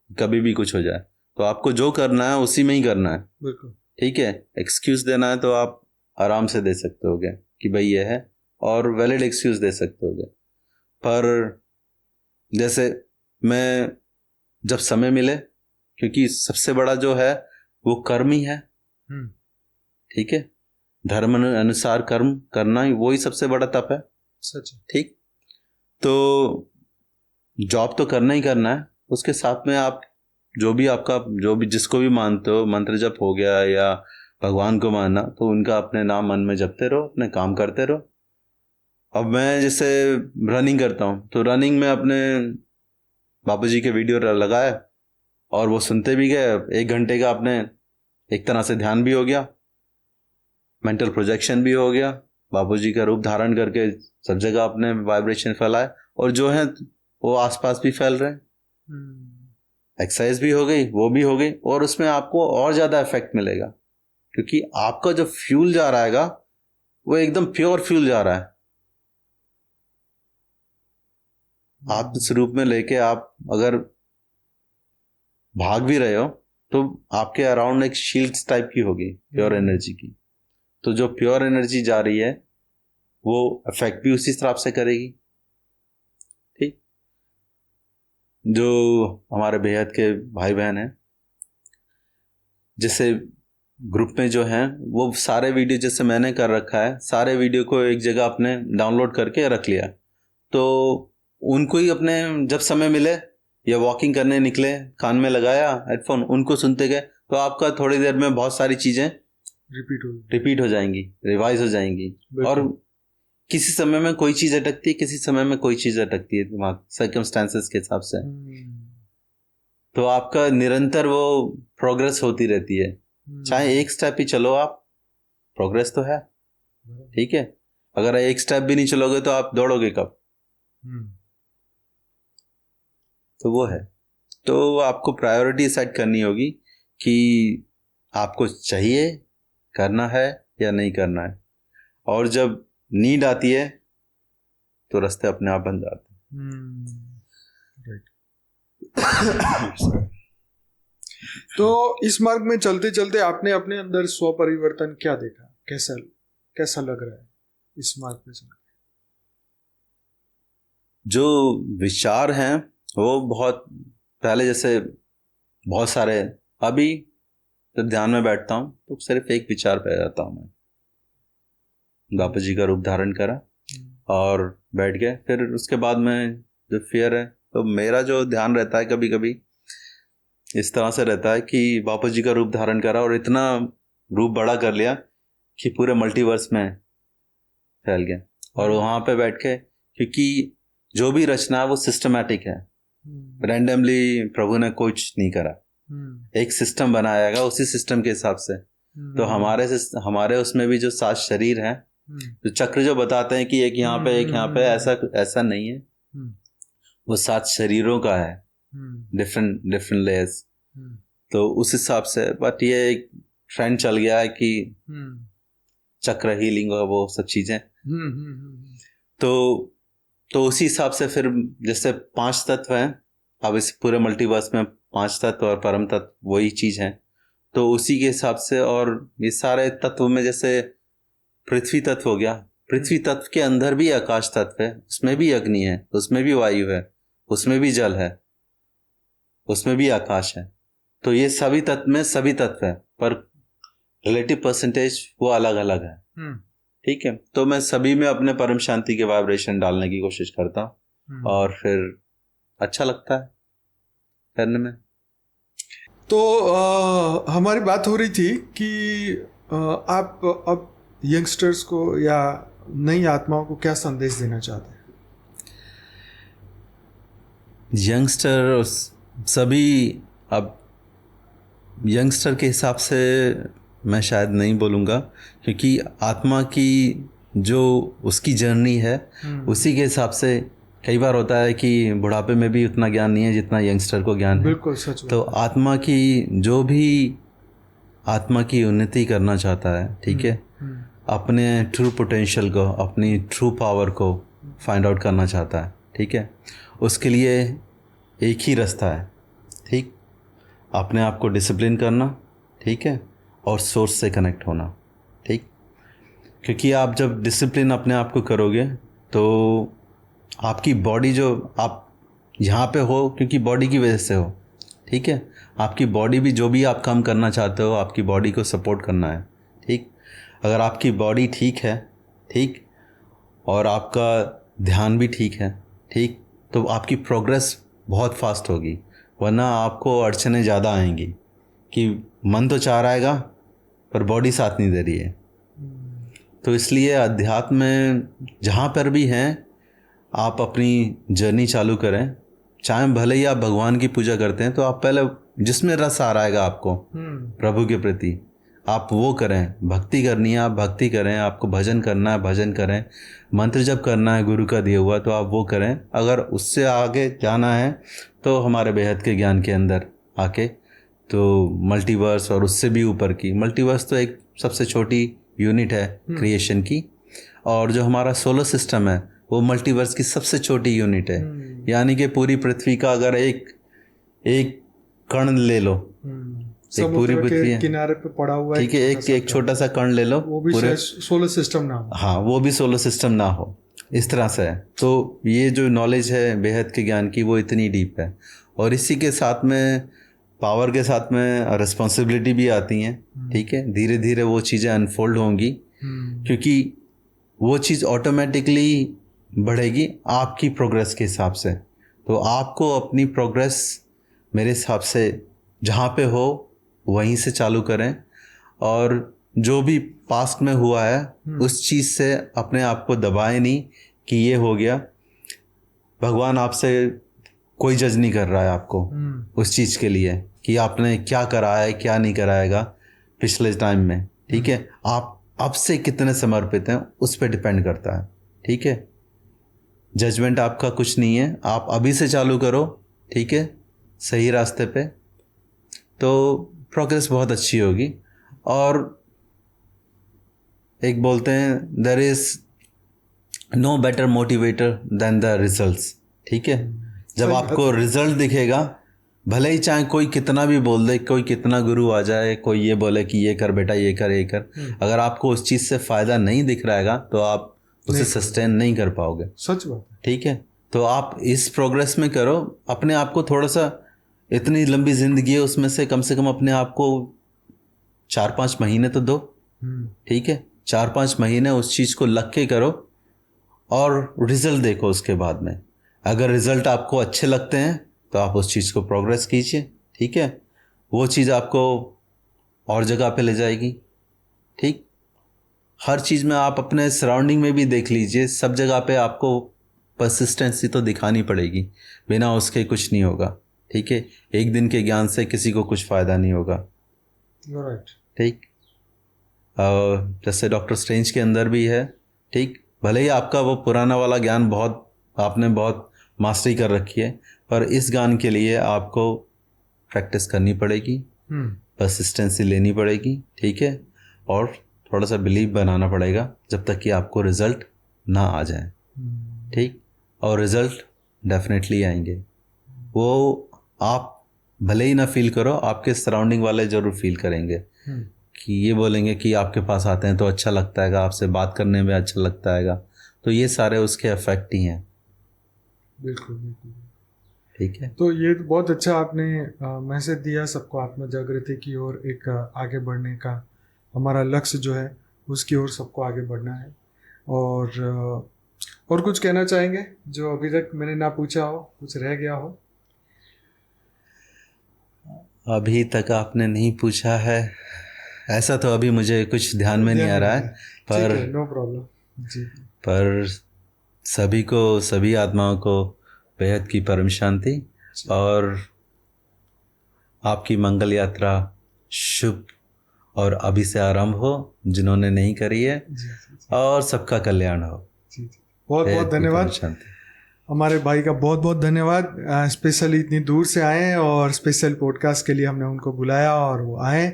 कभी भी कुछ हो जाए, तो आपको जो करना है उसी में ही करना है। बिल्कुल। ठीक है। एक्सक्यूज देना है तो आप आराम से दे सकते होगे कि भाई ये है, और वैलिड एक्सक्यूज दे सकते होगे। पर जैसे मैं जब समय मिले, क्योंकि सबसे बड़ा जो है वो कर्म ही है। ठीक है। धर्म अनुसार कर्म करना ही वही सबसे बड़ा तप है। सच। ठीक। तो जॉब तो करना ही करना है, उसके साथ में आप जो भी जिसको भी मानते हो, मंत्र जप हो गया या भगवान को मानना, तो उनका अपने नाम मन में जपते रहो, अपने काम करते रहो। अब मैं जैसे रनिंग करता हूँ, तो रनिंग में अपने बाबा जी के वीडियो लगाए और वो सुनते भी गए, 1 घंटे का अपने एक तरह से ध्यान भी हो गया। मेंटल प्रोजेक्शन भी हो गया, बापूजी का रूप धारण करके सब जगह अपने वाइब्रेशन फैलाए, और जो है वो आसपास भी फैल रहे हैं। एक्सरसाइज भी हो गई, वो भी हो गई, और उसमें आपको और ज़्यादा इफेक्ट मिलेगा, क्योंकि आपका जो फ्यूल जा रहा है वो एकदम प्योर फ्यूल जा रहा है। आप इस रूप में लेके आप अगर भाग भी रहे हो तो आपके अराउंड एक शील्ड टाइप की होगी प्योर एनर्जी की। तो जो प्योर एनर्जी जा रही है वो इफेक्ट भी उसी हिसाब से करेगी। ठीक, जो हमारे बेहद के भाई बहन हैं, जैसे ग्रुप में जो हैं, वो सारे वीडियो जैसे मैंने कर रखा है, सारे वीडियो को एक जगह अपने डाउनलोड करके रख लिया, तो उनको ही अपने जब समय मिले या वॉकिंग करने निकले, कान में लगाया हेडफोन, उनको सुनते गए, तो आपका थोड़ी देर में बहुत सारी चीज़ें रिपीट हो जाएंगी, रिवाइज हो जाएंगी। और किसी समय में कोई चीज़ अटकती है, किसी समय में कोई चीज़ अटकती है दिमाग सर्कमस्टांसेस के हिसाब से। तो आपका निरंतर वो प्रोग्रेस होती रहती है, चाहे एक स्टेप ही चलो आप, प्रोग्रेस तो है। ठीक है, अगर एक स्टेप भी नहीं चलोगे तो आप दौड़ोगे कब? तो वो है, तो आपको प्रायोरिटी सेट करनी होगी कि आपको चाहिए, करना है या नहीं करना है। और जब नीड आती है तो रास्ते अपने आप बन जाते हैं। तो इस मार्ग में चलते चलते आपने अपने अंदर स्व परिवर्तन क्या देखा? कैसा लग रहा है इस मार्ग में चलकर? जो विचार हैं वो बहुत पहले जैसे बहुत सारे, अभी जब ध्यान में बैठता हूँ तो सिर्फ एक विचार पे जाता हूँ मैं, बापूजी का रूप धारण करा और बैठ गए। फिर उसके बाद में जो फियर है, तो मेरा जो ध्यान रहता है कभी कभी इस तरह से रहता है कि बापूजी का रूप धारण करा और इतना रूप बड़ा कर लिया कि पूरे मल्टीवर्स में फैल गया। और वहाँ पे बैठ के, क्योंकि जो भी रचना है वो सिस्टमैटिक है, रैंडमली प्रभु ने कुछ नहीं करा, एक सिस्टम बनाया उसी सिस्टम के हिसाब से। तो हमारे उसमें भी जो 7 शरीर हैं, जो चक्र जो बताते हैं कि एक यहाँ पे एक यहाँ पे, ऐसा नहीं है, वो 7 शरीरों का है, डिफरेंट लेयर्स। तो उस हिसाब से, बट ये एक ट्रेंड चल गया है कि चक्र हीलिंग और वो सब चीजें। तो उसी हिसाब से फिर जैसे 5 तत्व हैं, अब इस पूरे मल्टीवर्स में 5 तत्व और परम तत्व वही चीज है, तो उसी के हिसाब से। और ये सारे तत्व में जैसे पृथ्वी तत्व हो गया, पृथ्वी तत्व के अंदर भी आकाश तत्व है, उसमें भी अग्नि है, उसमें भी वायु है, उसमें भी जल है, उसमें भी आकाश है। तो ये सभी तत्व में सभी तत्व है, पर रिलेटिव परसेंटेज वो अलग अलग है। ठीक है, तो मैं सभी में अपने परम शांति के वाइब्रेशन डालने की कोशिश करता हूँ और फिर अच्छा लगता है करने में। तो हमारी बात हो रही थी कि आप अब यंगस्टर्स को या नई आत्माओं को क्या संदेश देना चाहते हैं? यंगस्टर सभी, अब यंगस्टर के हिसाब से मैं शायद नहीं बोलूँगा, क्योंकि आत्मा की जो उसकी जर्नी है उसी के हिसाब से कई बार होता है कि बुढ़ापे में भी उतना ज्ञान नहीं है जितना यंगस्टर को ज्ञान है। बिल्कुल सच। तो आत्मा की जो भी आत्मा की उन्नति करना चाहता है, ठीक है, अपने ट्रू पोटेंशियल को, अपनी ट्रू पावर को फाइंड आउट करना चाहता है, ठीक है, उसके लिए एक ही रास्ता है, ठीक, अपने आप को डिसिप्लिन करना, ठीक है, और सोर्स से कनेक्ट होना, ठीक। क्योंकि आप जब डिसिप्लिन अपने आप को करोगे तो आपकी बॉडी, जो आप यहाँ पे हो क्योंकि बॉडी की वजह से हो, ठीक है, आपकी बॉडी भी जो भी आप काम करना चाहते हो, आपकी बॉडी को सपोर्ट करना है, ठीक। अगर आपकी बॉडी ठीक है, ठीक, और आपका ध्यान भी ठीक है, ठीक, तो आपकी प्रोग्रेस बहुत फास्ट होगी। वरना आपको अड़चनें ज़्यादा आएंगी कि मन तो चाह रहेगा पर बॉडी साथ नहीं दे रही है। तो इसलिए अध्यात्म में जहाँ पर भी हैं, आप अपनी जर्नी चालू करें, चाहे भले ही आप भगवान की पूजा करते हैं, तो आप पहले जिसमें रस आ रहेगा आपको प्रभु के प्रति, आप वो करें, भक्ति करनी है आप भक्ति करें, आपको भजन करना है भजन करें, मंत्र जप करना है गुरु का दिया हुआ तो आप वो करें। अगर उससे आगे जाना है तो हमारे बेहद के ज्ञान के अंदर आके तो मल्टीवर्स और उससे भी ऊपर की, मल्टीवर्स तो एक सबसे छोटी यूनिट है क्रिएशन की, और जो हमारा सोलर सिस्टम है वो मल्टीवर्स की सबसे छोटी यूनिट है। यानी कि पूरी पृथ्वी का अगर एक कण ले लो, एक पूरी पृथ्वी है किनारे पे पड़ा हुआ है, ठीक है, एक छोटा सा कण ले लो, वो भी पूरे सोलर सिस्टम ना हो। हाँ, वो भी सोलर सिस्टम ना हो, इस तरह से है। तो ये जो नॉलेज है बेहद के ज्ञान की वो इतनी डीप है, और इसी के साथ में पावर के साथ में रिस्पॉन्सिबिलिटी भी आती हैं। ठीक है, धीरे धीरे वो चीज़ें अनफोल्ड होंगी, क्योंकि वो चीज़ ऑटोमेटिकली बढ़ेगी आपकी प्रोग्रेस के हिसाब से। तो आपको अपनी प्रोग्रेस मेरे हिसाब से जहाँ पे हो वहीं से चालू करें, और जो भी पास्ट में हुआ है उस चीज़ से अपने आप को दबाएं नहीं कि ये हो गया। भगवान आपसे कोई जज नहीं कर रहा है आपको उस चीज़ के लिए कि आपने क्या कराया है क्या नहीं कराएगा पिछले टाइम में। ठीक है, आप अब से कितने समर्पित हैं उस पर डिपेंड करता है। ठीक है, जजमेंट आपका कुछ नहीं है, आप अभी से चालू करो। ठीक है, सही रास्ते पे, तो प्रोग्रेस बहुत अच्छी होगी। और एक बोलते हैं there is no better motivator than the results. ठीक है, जब आपको रिजल्ट दिखेगा, भले ही चाहे कोई कितना भी बोल दे, कोई कितना गुरु आ जाए, कोई ये बोले कि ये कर बेटा ये कर, अगर आपको उस चीज़ से फ़ायदा नहीं दिख रहेगा तो आप उसे सस्टेन नहीं कर पाओगे। सच बात। ठीक है, तो आप इस प्रोग्रेस में करो, अपने आप को थोड़ा सा, इतनी लंबी ज़िंदगी है उसमें से कम अपने आप को 4-5 महीने तो दो। ठीक है, 4-5 महीने उस चीज़ को लग के करो और रिजल्ट देखो उसके बाद में। अगर रिजल्ट आपको अच्छे लगते हैं तो आप उस चीज़ को प्रोग्रेस कीजिए। ठीक है, वो चीज़ आपको और जगह पे ले जाएगी। ठीक, हर चीज़ में आप अपने सराउंडिंग में भी देख लीजिए, सब जगह पे आपको परसिस्टेंसी तो दिखानी पड़ेगी, बिना उसके कुछ नहीं होगा। ठीक है, एक दिन के ज्ञान से किसी को कुछ फ़ायदा नहीं होगा। ठीक, जैसे डॉक्टर स्ट्रेंज के अंदर भी है। ठीक, भले ही आपका वो पुराना वाला ज्ञान आपने बहुत मास्टरी कर रखी है, पर इस ज्ञान के लिए आपको प्रैक्टिस करनी पड़ेगी, परसिस्टेंसी लेनी पड़ेगी। ठीक है, और थोड़ा सा बिलीव बनाना पड़ेगा जब तक कि आपको रिज़ल्ट ना आ जाए। ठीक, और रिज़ल्ट डेफिनेटली आएंगे। वो आप भले ही ना फील करो, आपके सराउंडिंग वाले ज़रूर फील करेंगे कि ये बोलेंगे कि आपके पास आते हैं तो अच्छा लगता है, आपसे बात करने में अच्छा लगता है। तो ये सारे उसके इफेक्ट ही हैं। बिल्कुल बिल्कुल। ठीक है, तो ये बहुत अच्छा आपने मैसेज दिया सबको, आत्म जागृति की ओर एक आगे बढ़ने का हमारा लक्ष्य जो है उसकी ओर सबको आगे बढ़ना है। और कुछ कहना चाहेंगे जो अभी तक मैंने ना पूछा हो, कुछ रह गया हो? अभी तक आपने नहीं पूछा है ऐसा तो अभी मुझे कुछ ध्यान में नहीं आ रहा है, पर नो प्रॉब्लम जी। पर सभी को, सभी आत्माओं को बेहद की परम शांति, और आपकी मंगल यात्रा शुभ और अभी से आरंभ हो, जिन्होंने नहीं करी है, और सबका कल्याण हो। बहुत बहुत धन्यवाद हमारे भाई का, बहुत बहुत धन्यवाद। स्पेशली इतनी दूर से आए और स्पेशल पॉडकास्ट के लिए हमने उनको बुलाया और वो आए।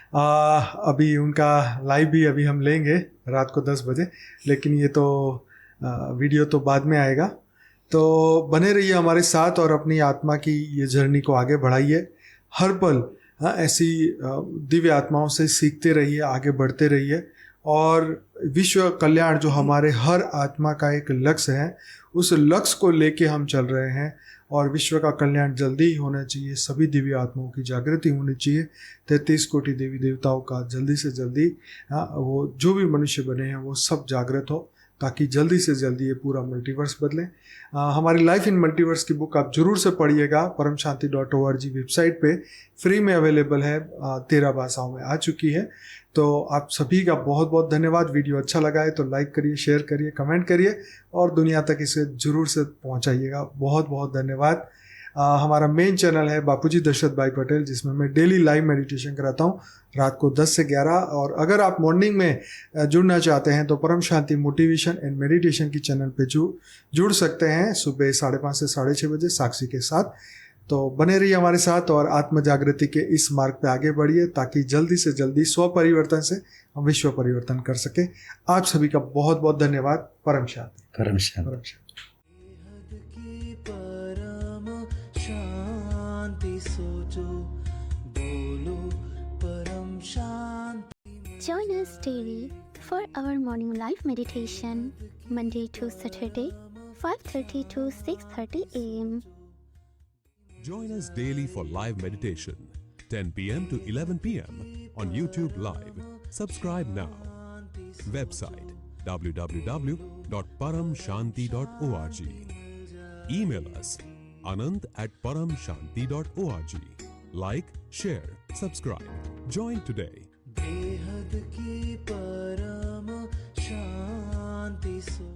अभी उनका लाइव भी अभी हम लेंगे रात को 10 बजे, लेकिन ये तो वीडियो तो बाद में आएगा। तो बने रहिए हमारे साथ और अपनी आत्मा की ये जर्नी को आगे बढ़ाइए। हर पल ऐसी दिव्य आत्माओं से सीखते रहिए, आगे बढ़ते रहिए, और विश्व कल्याण जो हमारे हर आत्मा का एक लक्ष्य है, उस लक्ष्य को लेके हम चल रहे हैं। और विश्व का कल्याण जल्दी ही होना चाहिए, सभी दिव्य आत्माओं की जागृति होनी चाहिए। 33 कोटि देवी देवताओं का जल्दी से जल्दी वो जो भी मनुष्य बने हैं वो सब जागृत हो, ताकि जल्दी से जल्दी ये पूरा मल्टीवर्स बदले। हमारी लाइफ इन मल्टीवर्स की बुक आप जरूर से पढ़िएगा, paramshanti.org वेबसाइट पे फ्री में अवेलेबल है, 13 भाषाओं में आ चुकी है। तो आप सभी का बहुत बहुत धन्यवाद। वीडियो अच्छा लगा है तो लाइक करिए, शेयर करिए, कमेंट करिए और दुनिया तक इसे जरूर से पहुंचाइएगा। बहुत बहुत धन्यवाद। हमारा मेन चैनल है बापूजी दशरथ भाई पटेल, जिसमें मैं डेली लाइव मेडिटेशन कराता हूँ रात को 10 से 11। और अगर आप मॉर्निंग में जुड़ना चाहते हैं तो परम शांति मोटिवेशन एंड मेडिटेशन की चैनल पे जुड़ सकते हैं सुबह 5:30 से 6:30 बजे साक्षी के साथ। तो बने रहिए हमारे साथ और आत्म जागृति के इस मार्ग पे आगे बढ़िए, ताकि जल्दी से जल्दी स्व परिवर्तन से हम विश्व परिवर्तन कर सके। आप सभी का बहुत बहुत धन्यवाद। परम शांति। परम शांति। परम शांति। Join us daily for our morning live meditation, Monday to Saturday, 5:30 to 6:30 a.m. Join us daily for live meditation, 10 p.m. to 11 p.m. on YouTube Live. Subscribe now. Website www.paramshanti.org. Email us anand@paramshanti.org. Like, share, subscribe. Join today. बेहद की परम शांति सो